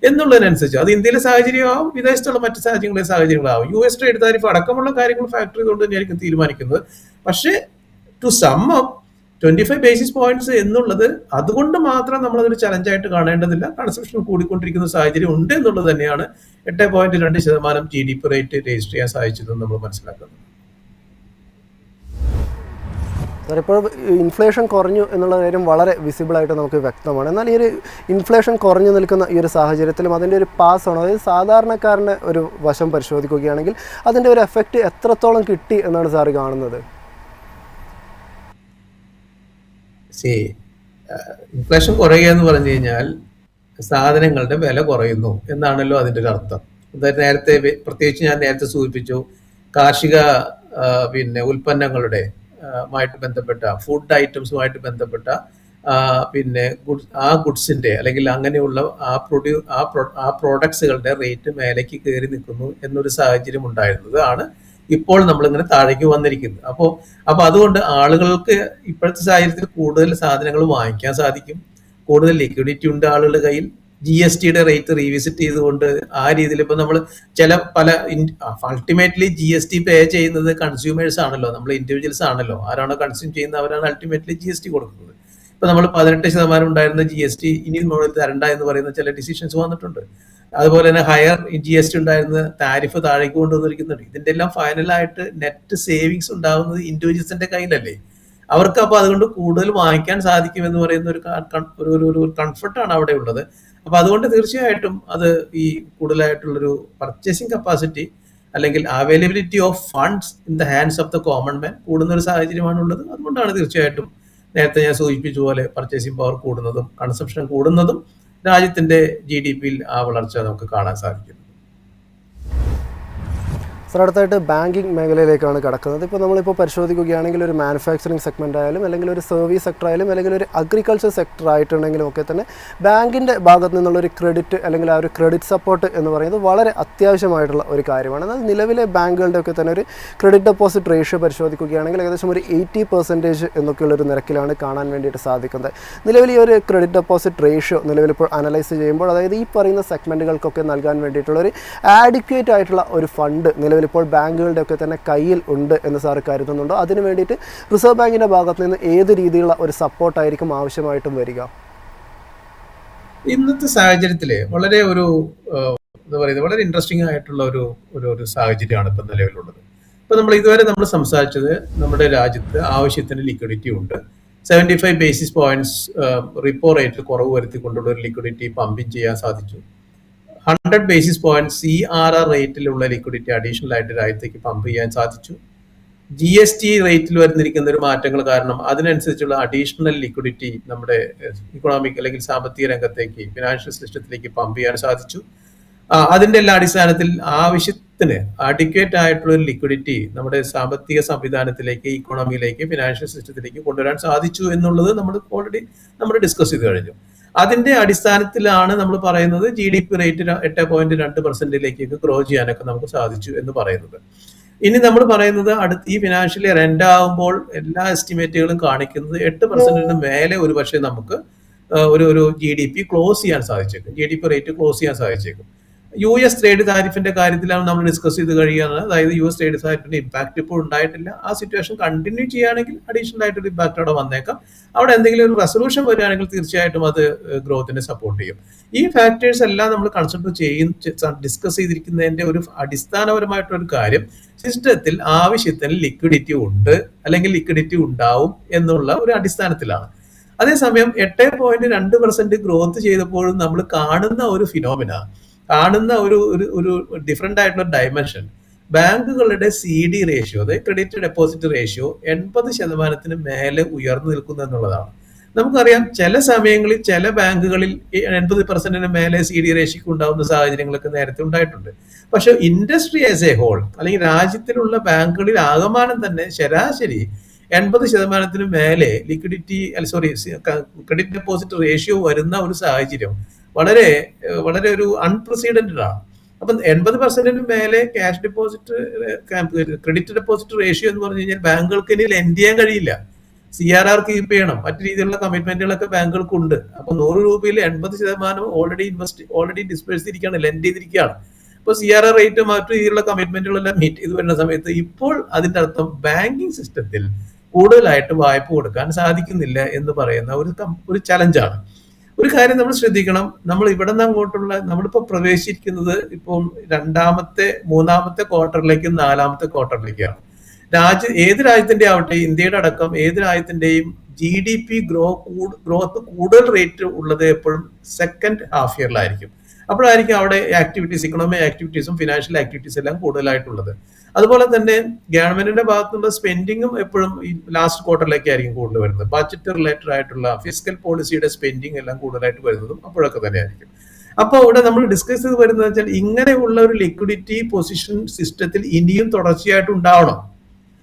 എന്നുള്ളതിനനുസരിച്ച് അത് ഇന്ത്യയിലെ സാഹചര്യമാവും, വിദേശത്തുള്ള മറ്റു സാഹചര്യങ്ങളാവും, US ട്രേഡ് താരിഫ് അടക്കമുള്ള കാര്യങ്ങൾ ഫാക്ടർ ചെയ്തുകൊണ്ട് തന്നെയായിരിക്കും തീരുമാനിക്കുന്നത്. പക്ഷേ to sum up 25 basis points എന്നുള്ളത് അതുകൊണ്ട് മാത്രം നമ്മളതൊരു ചലഞ്ചായിട്ട് കാണേണ്ടതില്ല. കൺസംഷൻ കൂടിക്കൊണ്ടിരിക്കുന്ന സാഹചര്യം ഉണ്ട് എന്നുള്ളത് തന്നെയാണ് 8.2% GDP റേറ്റ് രജിസ്റ്റർ ചെയ്യാൻ സാധിച്ചതെന്ന് നമ്മൾ മനസ്സിലാക്കുന്നത്. സാർ ഇപ്പോൾ ഇൻഫ്ലേഷൻ കുറഞ്ഞു എന്നുള്ള കാര്യം വളരെ വിസിബിളായിട്ട് നമുക്ക് വ്യക്തമാണ്. എന്നാൽ ഈ ഒരു ഇൻഫ്ലേഷൻ കുറഞ്ഞു നിൽക്കുന്ന ഈ ഒരു സാഹചര്യത്തിലും അതിൻ്റെ ഒരു പാസ് ആണോ, അതായത് സാധാരണക്കാരൻ്റെ ഒരു വശം പരിശോധിക്കുകയാണെങ്കിൽ അതിൻ്റെ ഒരു എഫക്റ്റ് എത്രത്തോളം കിട്ടി എന്നാണ് സാർ കാണുന്നത്? ഇൻഫ്ലേഷൻ കുറയുക എന്ന് പറഞ്ഞു കഴിഞ്ഞാൽ സാധനങ്ങളുടെ വില കുറയുന്നു എന്നാണല്ലോ അതിൻ്റെ ഒരു അർത്ഥം. അതായത് നേരത്തെ പ്രത്യേകിച്ച് ഞാൻ നേരത്തെ സൂചിപ്പിച്ചു, കാർഷിക പിന്നെ ഉൽപ്പന്നങ്ങളുടെ മായിട്ട് ബന്ധപ്പെട്ട ഫുഡ് ഐറ്റംസുമായിട്ട് ബന്ധപ്പെട്ട പിന്നെ ആ ഗുഡ്സിന്റെ അല്ലെങ്കിൽ അങ്ങനെയുള്ള ആ പ്രോഡക്ട്സുകളുടെ റേറ്റ് മേലേക്ക് കയറി നിൽക്കുന്നു എന്നൊരു സാഹചര്യം ഉണ്ടായിരുന്നത് ആണ് ഇപ്പോൾ നമ്മളിങ്ങനെ താഴേക്ക് വന്നിരിക്കുന്നത്. അപ്പോൾ അതുകൊണ്ട് ആളുകൾക്ക് ഇപ്പോഴത്തെ സാഹചര്യത്തിൽ കൂടുതൽ സാധനങ്ങൾ വാങ്ങിക്കാൻ സാധിക്കും, കൂടുതൽ ലിക്വിഡിറ്റി ഉണ്ട് ആളുകളുടെ കയ്യിൽ. GSTയുടെ റേറ്റ് റീവിസിറ്റ് ചെയ്തുകൊണ്ട് ആ രീതിയിൽ ഇപ്പൊ നമ്മൾ അൾട്ടിമേറ്റ്ലി GST പേ ചെയ്യുന്നത് കൺസ്യൂമേഴ്സ് ആണല്ലോ, നമ്മൾ ഇൻഡിവിജ്വൽസ് ആണല്ലോ. ആരാണോ കൺസ്യൂം ചെയ്യുന്നത് അവരാണ് അൾട്ടിമേറ്റ്ലി GST കൊടുക്കുന്നത്. ഇപ്പൊ നമ്മൾ 18% ഉണ്ടായിരുന്ന GST ഇനി മുകളിൽ തരണ്ട എന്ന് പറയുന്ന ചില ഡിസിഷൻസ് വന്നിട്ടുണ്ട്. അതുപോലെ തന്നെ ഹയർ GST ഉണ്ടായിരുന്ന താരിഫ് താഴേക്ക് കൊണ്ടുവന്നിരിക്കുന്നുണ്ട്. ഇതിന്റെ എല്ലാം ഫൈനലായിട്ട് നെറ്റ് സേവിങ്സ് ഉണ്ടാകുന്നത് ഇൻഡിവിജ്വൽസിന്റെ കയ്യിലല്ലേ. അവർക്ക് അപ്പൊ അതുകൊണ്ട് കൂടുതൽ വാങ്ങിക്കാൻ സാധിക്കും എന്ന് പറയുന്ന ഒരു കംഫർട്ടാണ് അവിടെ ഉള്ളത്. അപ്പൊ അതുകൊണ്ട് തീർച്ചയായിട്ടും അത് ഈ കൂടുതലായിട്ടുള്ളൊരു പർച്ചേസിംഗ് കപ്പാസിറ്റി അല്ലെങ്കിൽ availability of funds in the hands of the common man കൂടുന്ന ഒരു സാഹചര്യമാണ് ഉള്ളത്. അതുകൊണ്ടാണ് തീർച്ചയായിട്ടും നേരത്തെ ഞാൻ സൂചിപ്പിച്ച പോലെ പർച്ചേസിംഗ് പവർ കൂടുന്നതും കൺസംഷൻ കൂടുന്നതും രാജ്യത്തിന്റെ GDPയിൽ ആ വളർച്ച നമുക്ക് കാണാൻ സാധിക്കും. സാർ, അടുത്തായിട്ട് ബാങ്കിങ് മേഖലയിലേക്കാണ് കടക്കുന്നത്. ഇപ്പോൾ നമ്മളിപ്പോൾ പരിശോധിക്കുകയാണെങ്കിൽ ഒരു മാനുഫാക്ചറിങ് സെഗ്മെൻ്റ് ആയാലും അല്ലെങ്കിൽ ഒരു സർവീസ് സെക്ടർ ആയാലും അല്ലെങ്കിൽ ഒരു അഗ്രികൾച്ചർ സെക്ടർ ആയിട്ടുണ്ടെങ്കിലും ഒക്കെ തന്നെ ബാങ്കിൻ്റെ ഭാഗത്ത് നിന്നുള്ളൊരു ക്രെഡിറ്റ് അല്ലെങ്കിൽ ആ ഒരു ക്രെഡിറ്റ് സപ്പോർട്ട് എന്ന് പറയുന്നത് വളരെ അത്യാവശ്യമായിട്ടുള്ള ഒരു കാര്യമാണ്. എന്നാൽ നിലവിലെ ബാങ്കുകളുടെ ഒക്കെ തന്നെ ഒരു ക്രെഡിറ്റ് ഡെപ്പോസിറ്റ് റേഷ്യോ പരിശോധിക്കുകയാണെങ്കിൽ ഏകദേശം ഒരു 80% എന്നൊക്കെയുള്ളൊരു നിരക്കിലാണ് കാണാൻ വേണ്ടിയിട്ട് സാധിക്കുന്നത്. നിലവിൽ ഈ ഒരു ക്രെഡിറ്റ് ഡെപ്പോസിറ്റ് റേഷ്യോ നിലവിലിപ്പോൾ അനലൈസ് ചെയ്യുമ്പോൾ അതായത് ഈ പറയുന്ന സെഗ്മെൻറ്റുകൾക്കൊക്കെ നൽകാൻ വേണ്ടിയിട്ടുള്ളൊരു ആഡിക്വേറ്റ് ആയിട്ടുള്ള ഒരു ഫണ്ട് നിലവിൽ ഇപ്പോൾ ബാങ്കുകളുടെ ഒക്കെ തന്നെ കയ്യിൽ ഉണ്ട് എന്ന് സാർ കരുതുന്നുണ്ടോ? അതിന് വേണ്ടിയിട്ട് റിസർവ് ബാങ്കിന്റെ ഭാഗത്ത് നിന്ന് ഏത് രീതിയിലുള്ള ഒരു സപ്പോർട്ടായിരിക്കും ആവശ്യമായിട്ടും വരിക? ഇന്നത്തെ സാഹചര്യത്തില് വളരെ എന്താ പറയുന്നത്, വളരെ ഇൻട്രസ്റ്റിംഗ് ആയിട്ടുള്ള ഒരു സാഹചര്യമാണ് ഇപ്പൊ നിലവിലുള്ളത്. ഇപ്പൊ ഇതുവരെ നമ്മൾ സംസാരിച്ചത് നമ്മുടെ രാജ്യത്ത് ആവശ്യത്തിന് ലിക്വിഡിറ്റി ഉണ്ട്. 75 ബേസിസ് പോയിന്റ്സ് റിപ്പോ റേറ്റിൽ കുറവ് വരുത്തിക്കൊണ്ടുള്ള ഒരു ലിക്വിഡിറ്റി പമ്പിങ് ചെയ്യാൻ സാധിച്ചു. 100 ബേസിസ് പോയിന്റ് CRR റേറ്റിലുള്ള ലിക്വിഡിറ്റി അഡീഷണൽ ആയിട്ട് രാജ്യത്തേക്ക് പമ്പ് ചെയ്യാൻ സാധിച്ചു. GST റേറ്റിൽ വരുന്നിരിക്കുന്ന ഒരു മാറ്റങ്ങൾ കാരണം അതിനനുസരിച്ചുള്ള അഡീഷണൽ ലിക്വിഡിറ്റി നമ്മുടെ ഇക്കണോമിക് അല്ലെങ്കിൽ സാമ്പത്തിക രംഗത്തേക്ക് ഫിനാൻഷ്യൽ സിസ്റ്റത്തിലേക്ക് പമ്പ് ചെയ്യാൻ സാധിച്ചു. അതിന്റെ എല്ലാ അടിസ്ഥാനത്തിൽ ആവശ്യത്തിന് അഡിക്വേറ്റ് ആയിട്ടുള്ള ഒരു ലിക്വിഡിറ്റി നമ്മുടെ സാമ്പത്തിക സംവിധാനത്തിലേക്ക്, ഇക്കോണമിയിലേക്ക്, ഫിനാൻഷ്യൽ സിസ്റ്റത്തിലേക്ക് കൊണ്ടുവരാൻ സാധിച്ചു എന്നുള്ളത് നമ്മൾ ഡിസ്കസ് ചെയ്ത് കഴിഞ്ഞു. അതിന്റെ അടിസ്ഥാനത്തിലാണ് നമ്മൾ പറയുന്നത് GDP റേറ്റ് 8.2% ഗ്രോ ചെയ്യാനൊക്കെ നമുക്ക് സാധിച്ചു എന്ന് പറയുന്നത്. ഇനി നമ്മൾ പറയുന്നത് ഈ ഫിനാൻഷ്യലി എൻഡ് ആകുമ്പോൾ എല്ലാ എസ്റ്റിമേറ്റുകളും കാണിക്കുന്നത് 8% മേലെ ഒരു പക്ഷേ നമുക്ക് ഒരു GDP ക്ലോസ് ചെയ്യാൻ സാധിച്ചേക്കും, GDP റേറ്റ് ക്ലോസ് ചെയ്യാൻ സാധിച്ചേക്കും. US ട്രേഡ് താരിഫിന്റെ കാര്യത്തിലാണ് നമ്മൾ ഡിസ്കസ് ചെയ്ത് കഴിയുകയാണ്. അതായത് US ട്രേഡ് താരിഫിന്റെ ഇമ്പാക്ട് ഇപ്പോൾ ഉണ്ടായിട്ടില്ല. ആ സിറ്റുവേഷൻ കണ്ടിന്യൂ ചെയ്യുകയാണെങ്കിൽ അഡീഷണൽ ആയിട്ടൊരു ഇമ്പാക്ട് അവിടെ വന്നേക്കാം. അവിടെ എന്തെങ്കിലും ഒരു റെസൊല്യൂഷൻ വരികയാണെങ്കിൽ തീർച്ചയായിട്ടും അത് ഗ്രോത്തിനെ സപ്പോർട്ട് ചെയ്യും. ഈ ഫാക്ടേഴ്സ് എല്ലാം നമ്മൾ ഡിസ്കസ് ചെയ്തിരിക്കുന്നതിന്റെ ഒരു അടിസ്ഥാനപരമായിട്ടൊരു കാര്യം, സിസ്റ്റത്തിൽ ആവശ്യത്തിന് ലിക്വിഡിറ്റി ഉണ്ട് അല്ലെങ്കിൽ ലിക്വിഡിറ്റി ഉണ്ടാവും എന്നുള്ള ഒരു അടിസ്ഥാനത്തിലാണ്. അതേസമയം 8.2% ഗ്രോത്ത് ചെയ്തപ്പോഴും നമ്മൾ കാണുന്ന ഒരു ഫിനോമിന, കാണുന്ന ഒരു ഡിഫറെന്റ് ആയിട്ടുള്ള ഡയമെൻഷൻ, ബാങ്കുകളുടെ CD റേഷ്യോ, അതായത് ക്രെഡിറ്റ് ഡെപ്പോസിറ്റ് റേഷ്യോ 80% മേലെ ഉയർന്നു നിൽക്കുന്നു എന്നുള്ളതാണ്. നമുക്കറിയാം ചില സമയങ്ങളിൽ ചില ബാങ്കുകളിൽ 80% മേലെ CD റേഷ്യോക്ക് ഉണ്ടാകുന്ന സാഹചര്യങ്ങളൊക്കെ നേരത്തെ ഉണ്ടായിട്ടുണ്ട്. പക്ഷെ ഇൻഡസ്ട്രി ആസ് എ ഹോൾ അല്ലെങ്കിൽ രാജ്യത്തിലുള്ള ബാങ്കുകളിൽ ആകമാനം തന്നെ ശരാശരി 80% മേലെ ക്രെഡിറ്റ് ഡെപ്പോസിറ്റ് റേഷ്യോ വരുന്ന ഒരു സാഹചര്യം വളരെ വളരെ ഒരു അൺപ്രസിഡന്റഡ് ആണ്. അപ്പം 80% മേലെ cash deposit credit deposit ratio എന്ന് പറഞ്ഞു കഴിഞ്ഞാൽ ബാങ്കുകൾക്ക് ഇനി ലെൻഡ് ചെയ്യാൻ കഴിയില്ല. CRR കീപ്പ് ചെയ്യണം, മറ്റു രീതിയിലുള്ള കമ്മിറ്റ്മെന്റുകളൊക്കെ ബാങ്കുകൾക്കുണ്ട്. അപ്പൊ 100 രൂപയിൽ 80% ഓൾറെഡി ഡിസ്പേഴ്സ് ചെയ്തിരിക്കുകയാണ്, ലെൻഡ് ചെയ്തിരിക്കുകയാണ്. ഇപ്പോൾ CRR റേറ്റ് മറ്റു രീതിയിലുള്ള കമ്മിറ്റ്മെന്റുകളെല്ലാം മീറ്റ് ചെയ്ത് വരുന്ന സമയത്ത് ഇപ്പോൾ അതിന്റെ അർത്ഥം ബാങ്കിങ് സിസ്റ്റത്തിൽ കൂടുതലായിട്ട് വായ്പ കൊടുക്കാൻ സാധിക്കുന്നില്ല എന്ന് പറയുന്ന ഒരു ചലഞ്ചാണ്. ഒരു കാര്യം നമ്മൾ ശ്രദ്ധിക്കണം, നമ്മൾ ഇവിടെ നിന്ന് അങ്ങോട്ടുള്ള നമ്മളിപ്പോൾ പ്രവേശിക്കുന്നത് ഇപ്പോൾ മൂന്നാമത്തെ ക്വാർട്ടറിലേക്കും 4ാമത്തെ ക്വാർട്ടറിലേക്കാണ്. ഏത് രാജ്യത്തിന്റെ ആവട്ടെ, ഇന്ത്യയുടെ അടക്കം ഏത് രാജ്യത്തിന്റെയും GDP ഗ്രോത്ത് കൂടുതൽ റേറ്റ് ഉള്ളത് എപ്പോഴും സെക്കൻഡ് ഹാഫ് ഇയറിലായിരിക്കും. അപ്പോഴായിരിക്കും അവിടെ ആക്ടിവിറ്റീസ്, ഇക്കണോമിക് ആക്ടിവിറ്റീസും ഫിനാൻഷ്യൽ ആക്ടിവിറ്റീസ് എല്ലാം കൂടുതലായിട്ടുള്ളത്. അതുപോലെ തന്നെ ഗവൺമെന്റിന്റെ ഭാഗത്തുനിന്നുള്ള സ്പെൻഡിങ്ങും എപ്പോഴും ഈ ലാസ്റ്റ് ക്വാർട്ടറിലേക്ക് ആയിരിക്കും കൂടുതൽ വരുന്നത്. ബഡ്ജറ്റ് റിലേറ്റഡ് ആയിട്ടുള്ള ഫിസിക്കൽ പോളിസിയുടെ സ്പെൻഡിങ് എല്ലാം കൂടുതലായിട്ട് വരുന്നതും അപ്പോഴൊക്കെ തന്നെ ആയിരിക്കും. അപ്പോൾ ഇവിടെ നമ്മൾ ഡിസ്കസ് ചെയ്ത് വരുന്നത് വെച്ചാൽ ഇങ്ങനെയുള്ള ഒരു ലിക്വിഡിറ്റി പൊസിഷൻ സിസ്റ്റത്തിൽ ഇനിയും തുടർച്ചയായിട്ട് ഉണ്ടാവണം.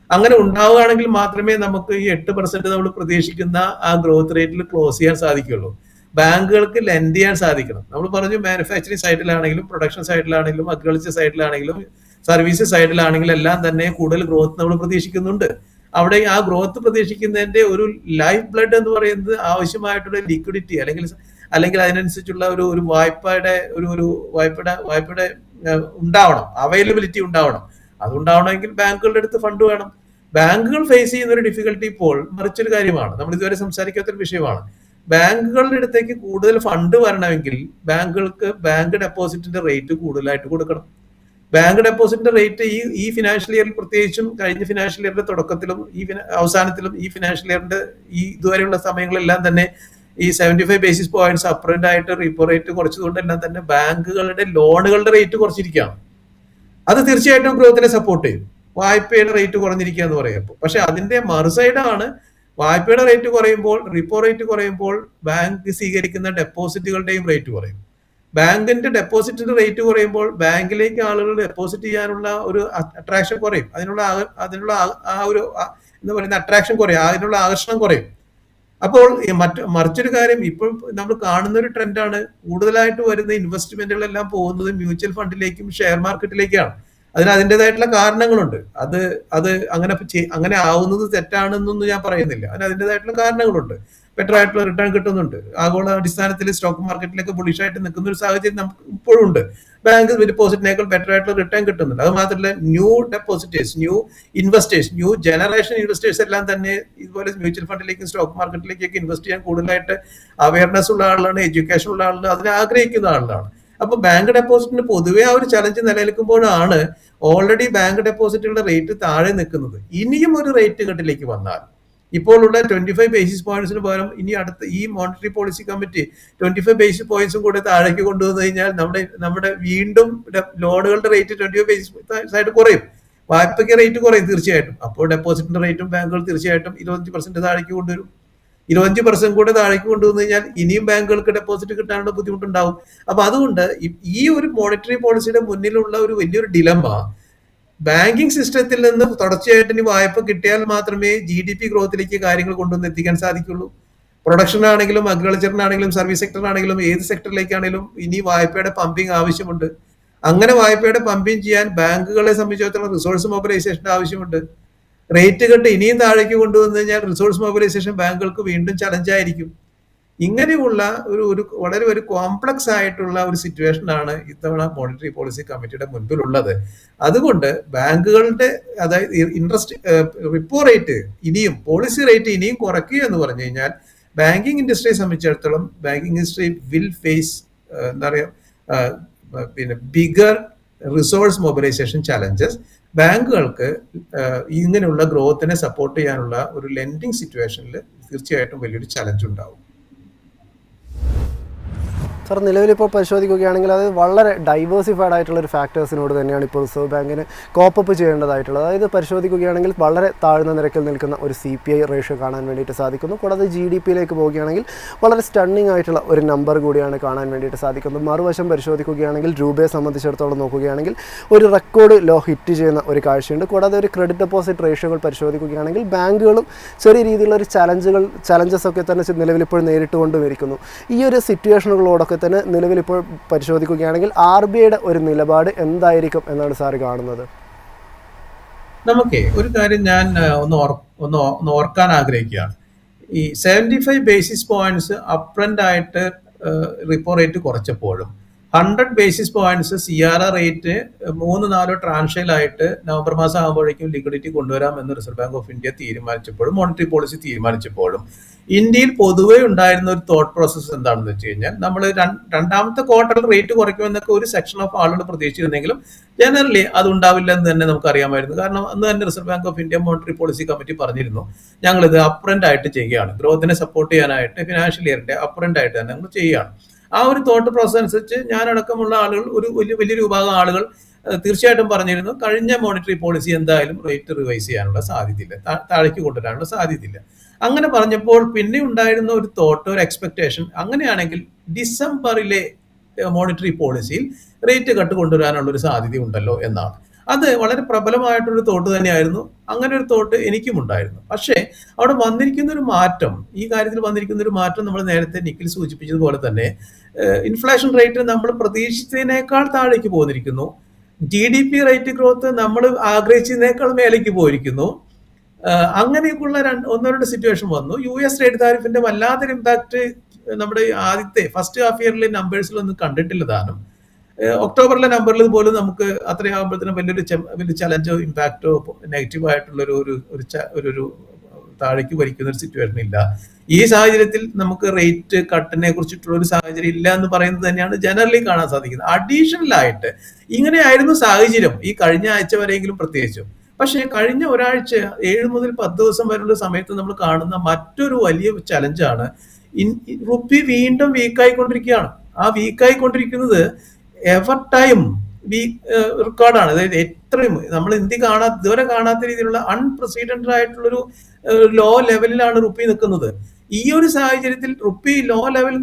അങ്ങനെ ഉണ്ടാവുകയാണെങ്കിൽ മാത്രമേ നമുക്ക് ഈ 8% നമ്മൾ പ്രതീക്ഷിക്കുന്ന ആ ഗ്രോത്ത് റേറ്റിൽ ക്ലോസ് ചെയ്യാൻ സാധിക്കുള്ളൂ. ബാങ്കുകൾക്ക് ലെൻഡ് ചെയ്യാൻ സാധിക്കണം. നമ്മൾ പറഞ്ഞു മാനുഫാക്ചറിങ് സൈഡിലാണെങ്കിലും പ്രൊഡക്ഷൻ സൈഡിലാണെങ്കിലും അഗ്രികൾച്ചർ സൈഡിലാണെങ്കിലും സർവീസ് സൈഡിലാണെങ്കിലും എല്ലാം തന്നെ കൂടുതൽ ഗ്രോത്ത് നമ്മൾ പ്രതീക്ഷിക്കുന്നുണ്ട്. അവിടെ ആ ഗ്രോത്ത് പ്രതീക്ഷിക്കുന്നതിന്റെ ഒരു ലൈഫ് ബ്ലഡ് എന്ന് പറയുന്നത് ആവശ്യമായിട്ടുള്ള ലിക്വിഡിറ്റി അല്ലെങ്കിൽ അതിനനുസരിച്ചുള്ള ഒരു വായ്പയുടെ ഉണ്ടാവണം, അവൈലബിലിറ്റി ഉണ്ടാവണം. അതുണ്ടാവണമെങ്കിൽ ബാങ്കുകളുടെ അടുത്ത് ഫണ്ട് വേണം. ബാങ്കുകൾ ഫേസ് ചെയ്യുന്ന ഒരു ഡിഫിക്കൽട്ടി ഇപ്പോൾ മറിച്ചൊരു കാര്യമാണ്, നമ്മൾ ഇതുവരെ സംസാരിക്കാത്തൊരു വിഷയമാണ്. ബാങ്കുകളുടെ അടുത്തേക്ക് കൂടുതൽ ഫണ്ട് വരണമെങ്കിൽ ബാങ്കുകൾക്ക് ബാങ്ക് ഡെപ്പോസിറ്റിന്റെ റേറ്റ് കൂടുതലായിട്ട് കൊടുക്കണം. ബാങ്ക് ഡെപ്പോസിറ്റിന്റെ റേറ്റ് ഈ ഫിനാൻഷ്യൽ ഇയറിൽ, പ്രത്യേകിച്ചും കഴിഞ്ഞ ഫിനാൻഷ്യൽ ഇയറിന്റെ തുടക്കത്തിലും അവസാനത്തിലും ഈ ഫിനാൻഷ്യൽ ഇയറിന്റെ ഇതുവരെയുള്ള സമയങ്ങളെല്ലാം തന്നെ ഈ 75 ബേസിസ് പോയിന്റ്സ് അപ്രന്റ് ആയിട്ട് റിപ്പോ റേറ്റ് കുറച്ചതുകൊണ്ടെല്ലാം തന്നെ ബാങ്കുകളുടെ ലോണുകളുടെ റേറ്റ് കുറച്ചിരിക്കുകയാണ്. അത് തീർച്ചയായിട്ടും ഗ്രോത്തിനെ സപ്പോർട്ട് ചെയ്യും. വായ്പയുടെ റേറ്റ് കുറഞ്ഞിരിക്കുക എന്ന് പറയുമ്പോൾ, പക്ഷെ അതിന്റെ മറുസൈഡാണ് വായ്പയുടെ റേറ്റ് കുറയുമ്പോൾ, റിപ്പോ റേറ്റ് കുറയുമ്പോൾ ബാങ്ക് സ്വീകരിക്കുന്ന ഡെപ്പോസിറ്റുകളുടെയും റേറ്റ് കുറയും. ബാങ്കിന്റെ ഡെപ്പോസിറ്റിന്റെ റേറ്റ് കുറയുമ്പോൾ ബാങ്കിലേക്ക് ആളുകൾ ഡെപ്പോസിറ്റ് ചെയ്യാനുള്ള ഒരു അട്രാക്ഷൻ കുറയും. അതിനുള്ള ആ ഒരു എന്താ പറയുന്ന അട്രാക്ഷൻ കുറയും, അതിനുള്ള ആകർഷണം കുറയും. അപ്പോൾ മറിച്ചൊരു കാര്യം ഇപ്പോൾ നമ്മൾ കാണുന്ന ഒരു ട്രെൻഡാണ്, കൂടുതലായിട്ട് വരുന്ന ഇൻവെസ്റ്റ്മെന്റുകളെല്ലാം പോകുന്നത് മ്യൂച്വൽ ഫണ്ടിലേക്കും ഷെയർ മാർക്കറ്റിലേക്കാണ്. അതിന് അതിൻ്റെതായിട്ടുള്ള കാരണങ്ങളുണ്ട്. അത് അങ്ങനെ ആവുന്നത് തെറ്റാണെന്നൊന്നും ഞാൻ പറയുന്നില്ല. അതിന് അതിൻ്റെതായിട്ടുള്ള കാരണങ്ങളുണ്ട്. ബെറ്റർ ആയിട്ടുള്ള റിട്ടേൺ കിട്ടുന്നുണ്ട്. ആഗോള അടിസ്ഥാനത്തിൽ സ്റ്റോക്ക് മാർക്കറ്റിലേക്ക് ബുള്ളിഷായിട്ട് നിൽക്കുന്ന ഒരു സാഹചര്യം നമുക്ക് ഇപ്പോഴും ഉണ്ട്. ബാങ്ക് ഡിപ്പോസിറ്റിനേക്കാൾ ബെറ്റർ ആയിട്ടുള്ള റിട്ടേൺ കിട്ടുന്നുണ്ട്. അത് മാത്രമല്ല new depositors, new investors, new generation investors എല്ലാം തന്നെ ഇതുപോലെ മ്യൂച്വൽ ഫണ്ടിലേക്കും സ്റ്റോക്ക് മാർക്കറ്റിലേക്കൊക്കെ ഇൻവെസ്റ്റ് ചെയ്യാൻ കൂടുതലായിട്ട് അവയർനെസ് ഉള്ള ആളാണ്, എഡ്യൂക്കേഷൻ ഉള്ള ആളാണ്, അതിനെ ആഗ്രഹിക്കുന്ന ആളാണ്. അപ്പൊ ബാങ്ക് ഡെപ്പോസിറ്റിന് പൊതുവെ ആ ഒരു ചലഞ്ച് നിലനിൽക്കുമ്പോഴാണ് ഓൾറെഡി ബാങ്ക് ഡെപ്പോസിറ്റുകളുടെ റേറ്റ് താഴെ നിൽക്കുന്നത്. ഇനിയും ഒരു റേറ്റ് കട്ടിലേക്ക് വന്നാൽ, ഇപ്പോഴുള്ള 25 ബേസിസ് പോയിന്റ്സിന് പകരം ഇനി അടുത്ത ഈ മോണിറ്ററി പോളിസി കമ്മിറ്റി 25 ബേസിസ് പോയിന്റ്സും കൂടെ താഴേക്ക് കൊണ്ടുവന്നു കഴിഞ്ഞാൽ നമ്മുടെ വീണ്ടും ലോണുകളുടെ റേറ്റ് 25 ബേസിസ് ആയിട്ട് കുറയും, വായ്പയ്ക്ക് റേറ്റ് കുറയും തീർച്ചയായിട്ടും. അപ്പോൾ ഡെപ്പോസിറ്റിന്റെ റേറ്റും ബാങ്കുകൾ തീർച്ചയായിട്ടും 25% താഴേക്ക് കൊണ്ടുവരും. 25% കൂടെ താഴേക്ക് കൊണ്ടുവന്നു കഴിഞ്ഞാൽ ഇനിയും ബാങ്കുകൾക്ക് ഡെപ്പോസിറ്റ് കിട്ടാനുള്ള ബുദ്ധിമുട്ടുണ്ടാവും. അപ്പൊ അതുകൊണ്ട് ഈ ഒരു മോണിറ്ററി പോളിസിയുടെ മുന്നിലുള്ള ഒരു വലിയൊരു ഡിലമ്മ, ബാങ്കിങ് സിസ്റ്റത്തിൽ നിന്ന് തുടർച്ചയായിട്ട് ഇനി വായ്പ കിട്ടിയാൽ മാത്രമേ GDP ഗ്രോത്തിലേക്ക് കാര്യങ്ങൾ കൊണ്ടുവന്ന് എത്തിക്കാൻ സാധിക്കുള്ളൂ. പ്രൊഡക്ഷനാണെങ്കിലും അഗ്രികൾച്ചറിനാണെങ്കിലും സർവീസ് സെക്ടറിനാണെങ്കിലും ഏത് സെക്ടറിലേക്കാണെങ്കിലും ഇനി വായ്പയുടെ പമ്പിങ് ആവശ്യമുണ്ട്. അങ്ങനെ വായ്പയുടെ പമ്പിങ് ചെയ്യാൻ ബാങ്കുകളെ സംബന്ധിച്ചിടത്തോളം റിസോഴ്സ് മൊബിലൈസേഷന്റെ ആവശ്യമുണ്ട്. റേറ്റ് കട്ട് ഇനിയും താഴേക്ക് കൊണ്ടുവന്നു കഴിഞ്ഞാൽ റിസോഴ്സ് മൊബിലൈസേഷൻ ബാങ്കുകൾക്ക് വീണ്ടും ചലഞ്ചായിരിക്കും. ഇങ്ങനെയുള്ള ഒരു വളരെ ഒരു കോംപ്ലക്സ് ആയിട്ടുള്ള ഒരു സിറ്റുവേഷനാണ് ഇത്തവണ മോണിറ്ററി പോളിസി കമ്മിറ്റിയുടെ മുൻപിലുള്ളത്. അതുകൊണ്ട് ബാങ്കുകളുടെ അതായത് ഇൻട്രസ്റ്റ് റിപ്പോ റേറ്റ് ഇനിയും പോളിസി റേറ്റ് ഇനിയും കുറയ്ക്കുക എന്ന് പറഞ്ഞു കഴിഞ്ഞാൽ ബാങ്കിങ് ഇൻഡസ്ട്രിയെ സംബന്ധിച്ചിടത്തോളം ബാങ്കിങ് ഇൻഡസ്ട്രി വിൽ ഫേസ് എന്താ പറയുക ബിഗർ റിസോഴ്സ് മൊബിലൈസേഷൻ ചലഞ്ചസ്. ബാങ്കുകൾക്ക് ഇങ്ങനെയുള്ള ഗ്രോത്തിനെ സപ്പോർട്ട് ചെയ്യാനുള്ള ഒരു ലെൻഡിങ് സിറ്റുവേഷനിൽ തീർച്ചയായിട്ടും വലിയൊരു ചലഞ്ച് ഉണ്ടാവും. സാർ, നിലവിലിപ്പോൾ പരിശോധിക്കുകയാണെങ്കിൽ അത് വളരെ ഡൈവേഴ്സിഫൈഡ് ആയിട്ടുള്ള ഒരു ഫാക്ടേഴ്സിനോട് തന്നെയാണ് ഇപ്പോൾ റിസർവ് ബാങ്കിന് കോപ്പപ്പ് ചെയ്യേണ്ടതായിട്ടുള്ളത്. അതായത് പരിശോധിക്കുകയാണെങ്കിൽ വളരെ താഴ്ന്ന നിരക്കിൽ നിൽക്കുന്ന ഒരു CPI റേഷ്യോ കാണാൻ വേണ്ടിയിട്ട് സാധിക്കുന്നു. കൂടാതെ GDPയിലേക്ക് പോവുകയാണെങ്കിൽ വളരെ സ്റ്റണ്ണിങ് ആയിട്ടുള്ള ഒരു നമ്പർ കൂടിയാണ് കാണാൻ വേണ്ടിയിട്ട് സാധിക്കുന്നത്. മറുവശം പരിശോധിക്കുകയാണെങ്കിൽ രൂപയെ സംബന്ധിച്ചിടത്തോളം നോക്കുകയാണെങ്കിൽ ഒരു റെക്കോർഡ് ലോ ഹിറ്റ് ചെയ്യുന്ന ഒരു കാഴ്ചയുണ്ട്. കൂടാതെ ഒരു ക്രെഡിറ്റ് ഡെപ്പോസിറ്റ് റേഷ്യോകൾ പരിശോധിക്കുകയാണെങ്കിൽ ബാങ്കുകളും ചെറിയ രീതിയിലുള്ള ഒരു ചലഞ്ചസ് ഒക്കെ തന്നെ നിലവിലിപ്പോൾ നേരിട്ടുകൊണ്ടുമിരിക്കുന്നു. ഈ ഒരു സിറ്റുവേഷനുകളോടൊക്കെ തന്നെ നിലവിലിപ്പോൾ പരിശോധിക്കുകയാണെങ്കിൽ RBIയുടെ ഒരു നിലപാട് എന്തായിരിക്കും എന്നാണ് സാർ കാണുന്നത്? നമുക്ക് ഒരു കാര്യം ഞാൻ ഒന്ന് ഓർക്കാൻ ആഗ്രഹിക്കുകയാണ്. ഈ 75 ബേസിസ് പോയിന്റ്സ് അപ്രന്റ് ആയിട്ട് റിപ്പോ റേറ്റ് കുറച്ചപ്പോഴും 100 ബേസിസ് പോയിന്റ്സ് CRR റേറ്റ് 3-4 ട്രാൻഷയിലായിട്ട് നവംബർ മാസം ആകുമ്പോഴേക്കും ലിക്വിഡിറ്റി കൊണ്ടുവരാം എന്ന് റിസർവ് ബാങ്ക് ഓഫ് ഇന്ത്യ തീരുമാനിച്ചപ്പോഴും മോണിറ്ററി പോളിസി തീരുമാനിച്ചപ്പോഴും ഇന്ത്യയിൽ പൊതുവെ ഉണ്ടായിരുന്ന ഒരു തോട്ട് പ്രോസസ് എന്താണെന്ന് വെച്ച് കഴിഞ്ഞാൽ നമ്മൾ രണ്ടാമത്തെ ക്വാർട്ടറിൽ റേറ്റ് കുറയ്ക്കുമെന്നൊക്കെ ഒരു സെക്ഷൻ ഓഫ് ആളുകൾ പ്രതീക്ഷിച്ചിരുന്നെങ്കിലും ജനറലി അത് ഉണ്ടാവില്ല എന്ന് തന്നെ നമുക്ക് അറിയാമായിരുന്നു. കാരണം അന്ന് തന്നെ reserve bank of India monetary policy committee പറഞ്ഞിരുന്നു, ഞങ്ങളിത് അപ്രന്റ് ആയിട്ട് ചെയ്യുകയാണ്, ഗ്രോത്തിനെ സപ്പോർട്ട് ചെയ്യാനായിട്ട് ഫിനാൻഷ്യൽ ഇയറിന്റെ അപ്രന്റ് ആയിട്ട് തന്നെ നമ്മൾ ചെയ്യുകയാണ്. ആ ഒരു തോട്ട് പ്രോസസ് അനുസരിച്ച് ഞാനടക്കമുള്ള ആളുകൾ, ഒരു വലിയൊരു വിഭാഗം ആളുകൾ തീർച്ചയായിട്ടും പറഞ്ഞിരുന്നു, കഴിഞ്ഞ മോണിറ്ററി പോളിസി എന്തായാലും റേറ്റ് റിവൈസ് ചെയ്യാനുള്ള സാധ്യതയില്ല, താഴേക്ക് കൊണ്ടുവരാനുള്ള സാധ്യതയില്ല. അങ്ങനെ പറഞ്ഞപ്പോൾ പിന്നെ ഉണ്ടായിരുന്ന ഒരു തോട്ട്, ഒരു എക്സ്പെക്ടേഷൻ, അങ്ങനെയാണെങ്കിൽ ഡിസംബറിലെ മോണിറ്ററി പോളിസിയിൽ റേറ്റ് കട്ട് കൊണ്ടുവരാനുള്ള ഒരു സാധ്യത ഉണ്ടല്ലോ എന്നാണ്. അത് വളരെ പ്രബലമായിട്ടൊരു തോട്ട് തന്നെയായിരുന്നു. അങ്ങനെ ഒരു തോട്ട് എനിക്കും ഉണ്ടായിരുന്നു. പക്ഷേ അവിടെ വന്നിരിക്കുന്ന ഒരു മാറ്റം, ഈ കാര്യത്തിൽ വന്നിരിക്കുന്ന ഒരു മാറ്റം നമ്മൾ നേരത്തെ നിഖിൽ സൂചിപ്പിച്ചതുപോലെ തന്നെ ഇൻഫ്ലേഷൻ റേറ്റ് നമ്മൾ പ്രതീക്ഷിച്ചതിനേക്കാൾ താഴേക്ക് പോന്നിരിക്കുന്നു. GDP റേറ്റ് ഗ്രോത്ത് നമ്മൾ ആഗ്രഹിച്ചതിനേക്കാൾ മേലേക്ക് പോയിരിക്കുന്നു. അങ്ങനെയൊക്കെയുള്ള ഒന്നോ രണ്ട് സിറ്റുവേഷൻ വന്നു. US ട്രേഡ് താരിഫിന്റെ വല്ലാത്തൊരു ഇമ്പാക്ട് നമ്മുടെ ആദ്യത്തെ ഫസ്റ്റ് ഹാഫ് ഇയറിലെ നമ്പേഴ്സിലൊന്നും കണ്ടിട്ടില്ല താനും. ഒക്ടോബറിലെ നമ്പറിൽ പോലും നമുക്ക് അത്രയാകുമ്പോഴത്തേനും വലിയ ചലഞ്ചോ ഇമ്പാക്റ്റോ നെഗറ്റീവ് ആയിട്ടുള്ള ഒരു താഴേക്ക് വലിക്കുന്ന ഒരു സിറ്റുവേഷൻ ഇല്ല. ഈ സാഹചര്യത്തിൽ നമുക്ക് റേറ്റ് കട്ടിനെ കുറിച്ചിട്ടുള്ള ഒരു സാഹചര്യം ഇല്ല എന്ന് പറയുന്നത് തന്നെയാണ് ജനറലി കാണാൻ സാധിക്കുന്നത്. അഡീഷണൽ ആയിട്ട് ഇങ്ങനെയായിരുന്നു സാഹചര്യം ഈ കഴിഞ്ഞ ആഴ്ച വരെയെങ്കിലും പ്രത്യേകിച്ചും. പക്ഷേ കഴിഞ്ഞ ഒരാഴ്ച 7 മുതൽ 10 ദിവസം വരെയുള്ള സമയത്ത് നമ്മൾ കാണുന്ന മറ്റൊരു വലിയ ചലഞ്ചാണ്, റുപ്പി വീണ്ടും വീക്കായിക്കൊണ്ടിരിക്കുകയാണ്. ആ വീക്കായിക്കൊണ്ടിരിക്കുന്നത് എവർ ടൈം റെക്കോർഡാണ്. അതായത് എത്രയും നമ്മൾ ഇതുവരെ കാണാത്ത രീതിയിലുള്ള അൺപ്രസിഡന്റഡ് ആയിട്ടുള്ളൊരു ലോ ലെവലിലാണ് റുപ്പി നിൽക്കുന്നത്. ഈ ഒരു സാഹചര്യത്തിൽ റുപ്പി ലോ ലെവലിൽ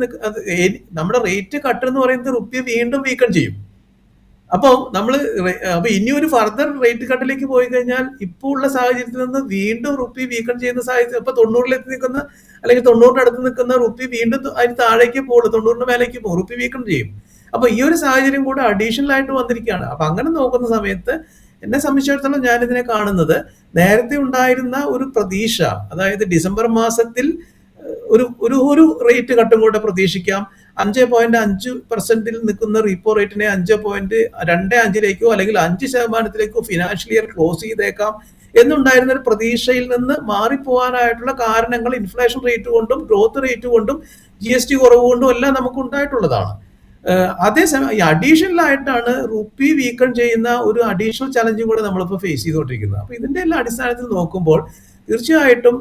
നമ്മുടെ റേറ്റ് കട്ട് എന്ന് പറയുന്നത് റുപ്പി വീണ്ടും വീക്കൺ ചെയ്യും. അപ്പോൾ അപ്പൊ ഇനി ഒരു ഫർദർ റേറ്റ് കട്ടിലേക്ക് പോയി കഴിഞ്ഞാൽ ഇപ്പോൾ ഉള്ള സാഹചര്യത്തിൽ നിന്ന് വീണ്ടും റുപ്പി വീക്കൺ ചെയ്യുന്ന സാഹചര്യം, ഇപ്പൊ 90-ലെത്തി നിൽക്കുന്ന അല്ലെങ്കിൽ 90-ന്റെ അടുത്ത് നിൽക്കുന്ന റുപ്പി വീണ്ടും അതിന് താഴേക്ക് പോകുള്ളൂ, 90-ന്റെ മേലേക്ക് പോകും, റുപ്പി വീക്കൺ ചെയ്യും. അപ്പൊ ഈ ഒരു സാഹചര്യം കൂടെ അഡീഷണൽ ആയിട്ട് വന്നിരിക്കുകയാണ്. അപ്പൊ അങ്ങനെ നോക്കുന്ന സമയത്ത് എന്നെ സംബന്ധിച്ചിടത്തോളം ഞാൻ ഇതിനെ കാണുന്നത്, നേരത്തെ ഉണ്ടായിരുന്ന ഒരു പ്രതീക്ഷ, അതായത് ഡിസംബർ മാസത്തിൽ ഒരു റേറ്റ് കട്ടും കൂടെ പ്രതീക്ഷിക്കാം, 5.5% നിൽക്കുന്ന റീപ്പോ റേറ്റിനെ 5.25 അല്ലെങ്കിൽ 5% ഫിനാൻഷ്യൽ ഇയർ ക്ലോസ് ചെയ്തേക്കാം എന്നുണ്ടായിരുന്ന ഒരു പ്രതീക്ഷയിൽ നിന്ന് മാറിപ്പോകാനായിട്ടുള്ള കാരണങ്ങൾ ഇൻഫ്ലേഷൻ റേറ്റ് കൊണ്ടും ഗ്രോത്ത് റേറ്റ് കൊണ്ടും GST കുറവ് കൊണ്ടും എല്ലാം നമുക്ക് ഉണ്ടായിട്ടുള്ളതാണ്. അതേസമയം ഈ അഡീഷണൽ ആയിട്ടാണ് റുപ്പി വീക്കൺ ചെയ്യുന്ന ഒരു അഡീഷണൽ ചലഞ്ചും കൂടെ നമ്മളിപ്പോൾ ഫേസ് ചെയ്തുകൊണ്ടിരിക്കുന്നത്. അപ്പൊ ഇതിന്റെ എല്ലാ അടിസ്ഥാനത്തിൽ നോക്കുമ്പോൾ തീർച്ചയായിട്ടും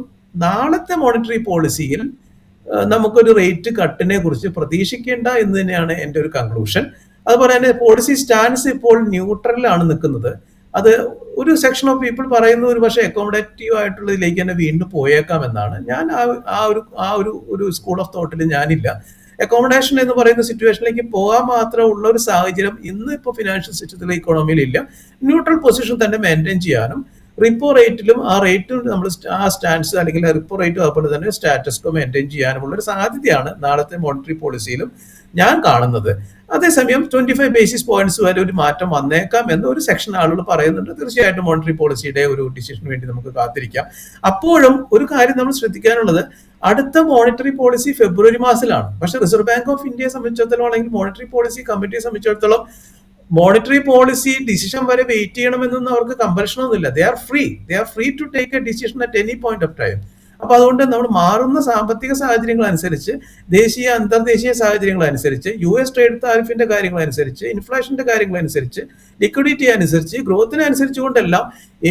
നാളത്തെ മോണിറ്ററി പോളിസിയിൽ നമുക്കൊരു റേറ്റ് കട്ടിനെ കുറിച്ച് പ്രതീക്ഷിക്കേണ്ട എന്ന് തന്നെയാണ് എൻ്റെ ഒരു കൺക്ലൂഷൻ. അതുപോലെ തന്നെ പോളിസി സ്റ്റാൻസ് ഇപ്പോൾ ന്യൂട്രലാണ് നിൽക്കുന്നത്. അത് ഒരു സെക്ഷൻ ഓഫ് പീപ്പിൾ പറയുന്ന ഒരു പക്ഷേ അക്കോമഡേറ്റീവ് ആയിട്ടുള്ളതിലേക്ക് തന്നെ വീണ്ടും പോയേക്കാം എന്നാണ്. ഞാൻ ആ ഒരു സ്കൂൾ ഓഫ് തോട്ടിൽ ഞാനില്ല. അക്കോമഡേഷൻ എന്ന് പറയുന്ന സിറ്റുവേഷനിലേക്ക് പോകാൻ മാത്രമുള്ള ഒരു സാഹചര്യം ഇന്ന് ഇപ്പോൾ ഫിനാൻഷ്യൽ സിസ്റ്റത്തിലെ ഇക്കോണമിയിൽ ഇല്ല. ന്യൂട്രൽ പൊസിഷൻ തന്നെ മെയിൻറ്റെയിൻ ചെയ്യാനും റിപ്പോ റേറ്റിലും ആ റേറ്റും നമ്മൾ ആ സ്റ്റാൻസ് അല്ലെങ്കിൽ റിപ്പോ റേറ്റും അതുപോലെ തന്നെ സ്റ്റാറ്റസ് കോ മെയിൻറ്റെയിൻ ചെയ്യാനുമുള്ള ഒരു സാധ്യതയാണ് നാളത്തെ മോണിറ്ററി പോളിസിയിലും ഞാൻ കാണുന്നത്. അതേസമയം 25 ബേസിസ് പോയിന്റ്സ് വരെ ഒരു മാറ്റം വന്നേക്കാം എന്ന് ഒരു സെക്ഷൻ ആളുകൾ പറയുന്നുണ്ട്. തീർച്ചയായിട്ടും മോണിറ്ററി പോളിസിയുടെ ഒരു ഡിസിഷന് വേണ്ടി നമുക്ക് കാത്തിരിക്കാം. അപ്പോഴും ഒരു കാര്യം നമ്മൾ ശ്രദ്ധിക്കാനുള്ളത്, അടുത്ത മോണിറ്ററി പോളിസി ഫെബ്രുവരി മാസത്തിലാണ്. പക്ഷെ റിസർവ് ബാങ്ക് ഓഫ് ഇന്ത്യയെ സംബന്ധിച്ചിടത്തോളം അല്ലെങ്കിൽ മോണിറ്ററി പോളിസി കമ്മിറ്റിയെ സംബന്ധിച്ചിടത്തോളം മോണിറ്ററി പോളിസി ഡിസിഷൻ വരെ വെയിറ്റ് ചെയ്യണമെന്നൊന്നും അവർക്ക് കമ്പൽഷൻ ഒന്നുമില്ല. They are free to take a decision at any point of time. അപ്പൊ അതുകൊണ്ട് നമ്മൾ മാറുന്ന സാമ്പത്തിക സാഹചര്യങ്ങൾ അനുസരിച്ച്, ദേശീയ അന്തർദേശീയ സാഹചര്യങ്ങൾ അനുസരിച്ച്, US ട്രേഡ് താരിഫിന്റെ കാര്യങ്ങൾ അനുസരിച്ച്, ഇൻഫ്ലേഷന്റെ കാര്യങ്ങൾ അനുസരിച്ച്, ലിക്വിഡിറ്റി അനുസരിച്ച്, ഗ്രോത്തിനെ അനുസരിച്ച് കൊണ്ടെല്ലാം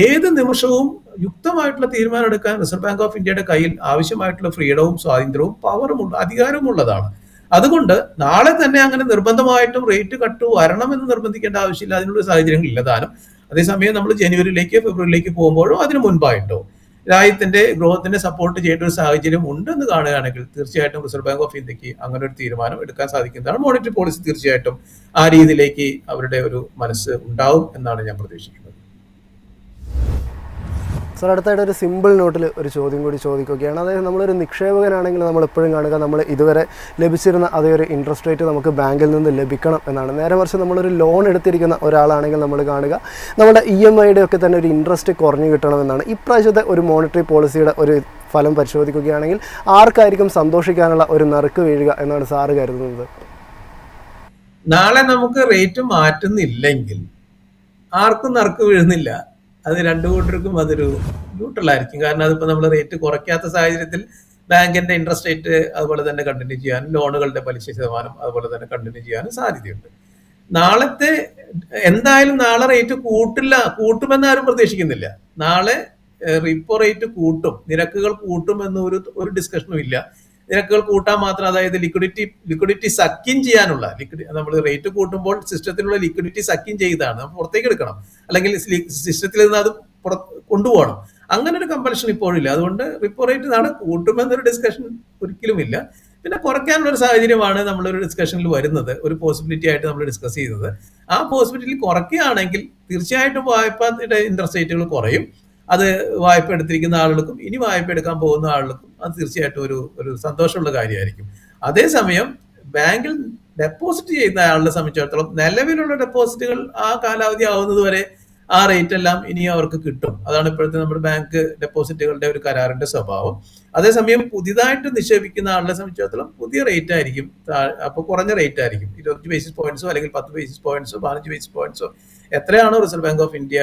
ഏത് നിമിഷവും യുക്തമായിട്ടുള്ള തീരുമാനം എടുക്കാൻ റിസർവ് ബാങ്ക് ഓഫ് ഇന്ത്യയുടെ കയ്യിൽ ആവശ്യമായിട്ടുള്ള ഫ്രീഡവും സ്വാതന്ത്ര്യവും പവറും അധികാരവും ഉള്ളതാണ്. അതുകൊണ്ട് നാളെ തന്നെ അങ്ങനെ നിർബന്ധമായിട്ടും റേറ്റ് കട്ട് വരണമെന്ന് നിർബന്ധിക്കേണ്ട ആവശ്യമില്ല, അതിനുള്ള സാഹചര്യങ്ങൾ ഇല്ലതാനും. അതേസമയം നമ്മൾ ജനുവരിയിലേക്ക് ഫെബ്രുവരിയിലേക്ക് പോകുമ്പോഴോ അതിന് മുൻപായിട്ടോ രാജ്യത്തിന്റെ ഗ്രോത്തിനെ സപ്പോർട്ട് ചെയ്യേണ്ട ഒരു സാഹചര്യം ഉണ്ടെന്ന് കാണുകയാണെങ്കിൽ തീർച്ചയായിട്ടും റിസർവ് ബാങ്ക് ഓഫ് ഇന്ത്യക്ക് അങ്ങനെ ഒരു തീരുമാനം എടുക്കാൻ സാധിക്കുന്നതാണ്. മോണിറ്ററി പോളിസി തീർച്ചയായിട്ടും ആ രീതിയിലേക്ക് അവരുടെ ഒരു മനസ്സ് ഉണ്ടാവും എന്നാണ് ഞാൻ പ്രതീക്ഷിക്കുന്നത്. സാർ, അടുത്തായിട്ട് ഒരു സിമ്പിൾ നോട്ടിൽ ഒരു ചോദ്യം കൂടി ചോദിക്കുകയാണ്. അതായത് നമ്മളൊരു നിക്ഷേപകനാണെങ്കിൽ നമ്മൾ എപ്പോഴും കാണുക നമ്മൾ ഇതുവരെ ലഭിച്ചിരുന്ന അതേ ഒരു ഇൻട്രസ്റ്റ് റേറ്റ് നമുക്ക് ബാങ്കിൽ നിന്ന് ലഭിക്കണം എന്നാണ്. നേരെ മറിച്ച് നമ്മളൊരു ലോൺ എടുത്തിരിക്കുന്ന ഒരാളാണെങ്കിൽ നമ്മൾ കാണുക നമ്മുടെ EMIയുടെ ഒക്കെ തന്നെ ഒരു ഇൻട്രസ്റ്റ് കുറഞ്ഞു കിട്ടണമെന്നാണ്. ഇപ്രാവശ്യത്തെ ഒരു മോണിറ്ററി പോളിസിയുടെ ഒരു ഫലം പരിശോധിക്കുകയാണെങ്കിൽ ആർക്കായിരിക്കും സന്തോഷിക്കാനുള്ള ഒരു നറുക്ക് വീഴുക എന്നാണ് സാറ് കരുതുന്നത്? നാളെ നമുക്ക് റേറ്റ് മാറ്റുന്നില്ലെങ്കിൽ ആർക്കും നറുക്ക് വീഴുന്നില്ല. അത് രണ്ടു കൂട്ടർക്കും അതൊരു ന്യൂട്രലായിരിക്കും. കാരണം അതിപ്പോൾ നമ്മൾ റേറ്റ് കുറയ്ക്കാത്ത സാഹചര്യത്തിൽ ബാങ്കിന്റെ ഇൻട്രസ്റ്റ് റേറ്റ് അതുപോലെ തന്നെ കണ്ടിന്യൂ ചെയ്യാനും ലോണുകളുടെ പലിശ ശതമാനം അതുപോലെ തന്നെ കണ്ടിന്യൂ ചെയ്യാനും സാധ്യതയുണ്ട്. നാളത്തെ എന്തായാലും നാളെ റേറ്റ് കൂട്ടുമെന്ന് ആരും പ്രതീക്ഷിക്കുന്നില്ല. നാളെ റിപ്പോ റേറ്റ് കൂട്ടും, നിരക്കുകൾ കൂട്ടും ഒരു ഡിസ്കഷനും ഇല്ല. നിരക്കുകൾ കൂട്ടാൻ മാത്രം, അതായത് ലിക്വിഡിറ്റി സക്കിൻ ചെയ്യാനുള്ള നമ്മൾ റേറ്റ് കൂട്ടുമ്പോൾ സിസ്റ്റത്തിലുള്ള ലിക്വിഡിറ്റി സക്കിൻ ചെയ്താണ് നമ്മൾ പുറത്തേക്ക് എടുക്കണം, അല്ലെങ്കിൽ സിസ്റ്റത്തിൽ നിന്ന് അത് കൊണ്ടുപോകണം. അങ്ങനെ ഒരു കമ്പൽഷൻ ഇപ്പോഴില്ല. അതുകൊണ്ട് റിപ്പോ റേറ്റ് നാളെ കൂട്ടുമെന്നൊരു ഡിസ്കഷൻ ഒരിക്കലുമില്ല. പിന്നെ കുറയ്ക്കാനുള്ള ഒരു സാഹചര്യമാണ് നമ്മളൊരു ഡിസ്കഷനിൽ വരുന്നത്, ഒരു പോസിബിലിറ്റി ആയിട്ട് നമ്മൾ ഡിസ്കസ് ചെയ്തത്. ആ പോസിബിലിറ്റി കുറയ്ക്കുകയാണെങ്കിൽ തീർച്ചയായിട്ടും വായ്പയുടെ ഇൻട്രസ്റ്റ് റേറ്റുകൾ കുറയും. അത് വായ്പ എടുത്തിരിക്കുന്ന ആളുകൾക്കും ഇനി വായ്പ എടുക്കാൻ പോകുന്ന ആളുകൾക്കും അത് തീർച്ചയായിട്ടും ഒരു സന്തോഷമുള്ള കാര്യമായിരിക്കും. അതേസമയം ബാങ്കിൽ ഡെപ്പോസിറ്റ് ചെയ്യുന്ന ആളുടെ സംബന്ധിച്ചിടത്തോളം നിലവിലുള്ള ഡെപ്പോസിറ്റുകൾ ആ കാലാവധി ആവുന്നത് വരെ ആ റേറ്റ് എല്ലാം ഇനി അവർക്ക് കിട്ടും. അതാണ് ഇപ്പോഴത്തെ നമ്മുടെ ബാങ്ക് ഡെപ്പോസിറ്റുകളുടെ ഒരു കരാറിന്റെ സ്വഭാവം. അതേസമയം പുതിയതായിട്ട് നിക്ഷേപിക്കുന്ന ആളുടെ സംബന്ധിച്ചിടത്തോളം പുതിയ റേറ്റ് ആയിരിക്കും, അപ്പോൾ കുറഞ്ഞ റേറ്റ് ആയിരിക്കും. 25 ബേസിസ് പോയിന്റ്സോ അല്ലെങ്കിൽ 10 ബേസിസ് പോയിന്റ്സോ 15 ബേസിസ് പോയിന്റ്സോ എത്രയാണോ reserve bank of India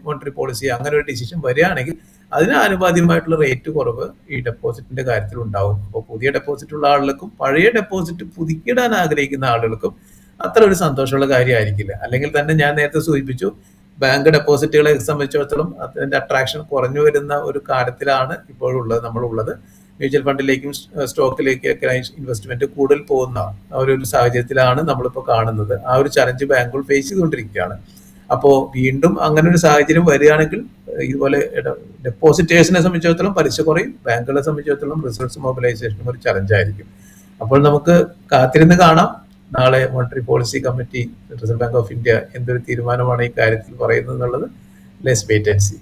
monetary policy അങ്ങനെ ഒരു ഡിസിഷൻ വരികയാണെങ്കിൽ അതിന് ആനുപാതികമായിട്ടുള്ള റേറ്റ് കുറവ് ഈ ഡെപ്പോസിറ്റിന്റെ കാര്യത്തിൽ ഉണ്ടാവും. അപ്പോൾ പുതിയ ഡെപ്പോസിറ്റ് ഉള്ള ആളുകൾക്കും പഴയ ഡെപ്പോസിറ്റ് പുതുക്കിയിടാൻ ആഗ്രഹിക്കുന്ന ആളുകൾക്കും അത്ര ഒരു സന്തോഷമുള്ള കാര്യമായിരിക്കില്ല. അല്ലെങ്കിൽ തന്നെ ഞാൻ നേരത്തെ സൂചിപ്പിച്ചു, ബാങ്ക് ഡെപ്പോസിറ്റുകളെ സംബന്ധിച്ചിടത്തോളം അതിന്റെ അട്രാക്ഷൻ കുറഞ്ഞു വരുന്ന ഒരു കാലത്തിലാണ് ഇപ്പോഴുള്ളത് നമ്മളുള്ളത്. മ്യൂച്വൽ ഫണ്ടിലേക്കും സ്റ്റോക്കിലേക്കൊക്കെ ഇൻവെസ്റ്റ്മെന്റ് കൂടുതൽ പോകുന്ന ഒരു സാഹചര്യത്തിലാണ് നമ്മളിപ്പോൾ കാണുന്നത്. ആ ഒരു ചലഞ്ച് ബാങ്കുകൾ ഫേസ് ചെയ്തുകൊണ്ടിരിക്കുകയാണ്. അപ്പോൾ വീണ്ടും അങ്ങനെ ഒരു സാഹചര്യം വരികയാണെങ്കിൽ ഇതുപോലെ ഡെപ്പോസിറ്റേഴ്സിനെ സംബന്ധിച്ചിടത്തോളം പലിശ കുറയും, ബാങ്കുകളെ സംബന്ധിച്ചിടത്തോളം റിസോഴ്സ് മൊബിലൈസേഷനും ഒരു ചലഞ്ചായിരിക്കും. അപ്പോൾ നമുക്ക് കാത്തിരുന്ന് കാണാം നാളെ monetary policy committee, reserve bank of India എന്തൊരു തീരുമാനമാണ് ഈ കാര്യത്തിൽ പറയുന്നത് എന്നുള്ളത്. Let's wait and see.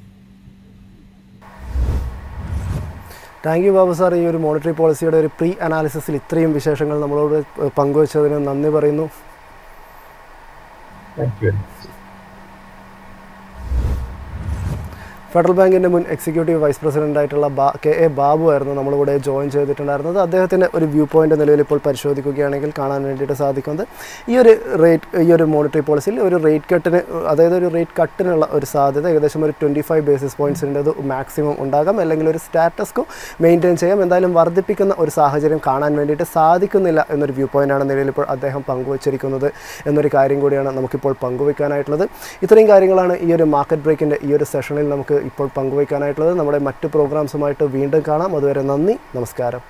Thank you Babu sir. ഈ ഒരു മോണിറ്ററി പോളിസിയുടെ ഒരു പ്രീ അനാലിസിസിൽ ഇത്രയും വിശേഷങ്ങൾ നമ്മളോട് പങ്കുവച്ചതിന് നന്ദി പറയുന്നു. Thank you. ഫെഡറൽ ബാങ്കിൻ്റെ മുൻ എക്സിക്യൂട്ടീവ് വൈസ് പ്രസിഡൻ്റായിട്ടുള്ള KA ബാബു ആയിരുന്നു നമ്മളിവിടെ ജോയിൻ ചെയ്തിട്ടുണ്ടായിരുന്നത്. അദ്ദേഹത്തിൻ്റെ ഒരു വ്യൂ പോയിൻ്റ് നിലവിൽ ഇപ്പോൾ പരിശോധിക്കുകയാണെങ്കിൽ കാണാൻ വേണ്ടിയിട്ട് സാധിക്കുന്നത് ഈ ഒരു മോണിറ്ററി പോളിസിയിൽ ഒരു റേറ്റ് കട്ടിന്, അതായത് ഒരു റേറ്റ് കട്ടിനുള്ള ഒരു സാധ്യത ഏകദേശം ഒരു 25 ബേസിസ് പോയിൻറ്റ്സിൻ്റെ മാക്സിമം ഉണ്ടാകാം, അല്ലെങ്കിൽ ഒരു സ്റ്റാറ്റസ്കോ മെയിൻറ്റെയിൻ ചെയ്യാം. എന്തായാലും വർദ്ധിപ്പിക്കുന്ന ഒരു സാഹചര്യം കാണാൻ വേണ്ടിയിട്ട് സാധിക്കുന്നില്ല എന്നൊരു വ്യൂ പോയിൻ്റാണ് നിലവിൽ ഇപ്പോൾ അദ്ദേഹം പങ്കുവച്ചിരിക്കുന്നത് എന്നൊരു കാര്യം കൂടിയാണ് നമുക്കിപ്പോൾ പങ്കുവയ്ക്കാനായിട്ടുള്ളത്. ഇത്രയും കാര്യങ്ങളാണ് ഈ ഒരു മാർക്കറ്റ് ബ്രേക്കിൻ്റെ ഈ ഒരു സെഷനിൽ നമുക്ക് ഇപ്പോൾ പങ്കുവയ്ക്കാനായിട്ടുള്ളത്. നമ്മുടെ മറ്റ് പ്രോഗ്രാംസുമായിട്ട് വീണ്ടും കാണാം. അതുവരെ നന്ദി, നമസ്കാരം.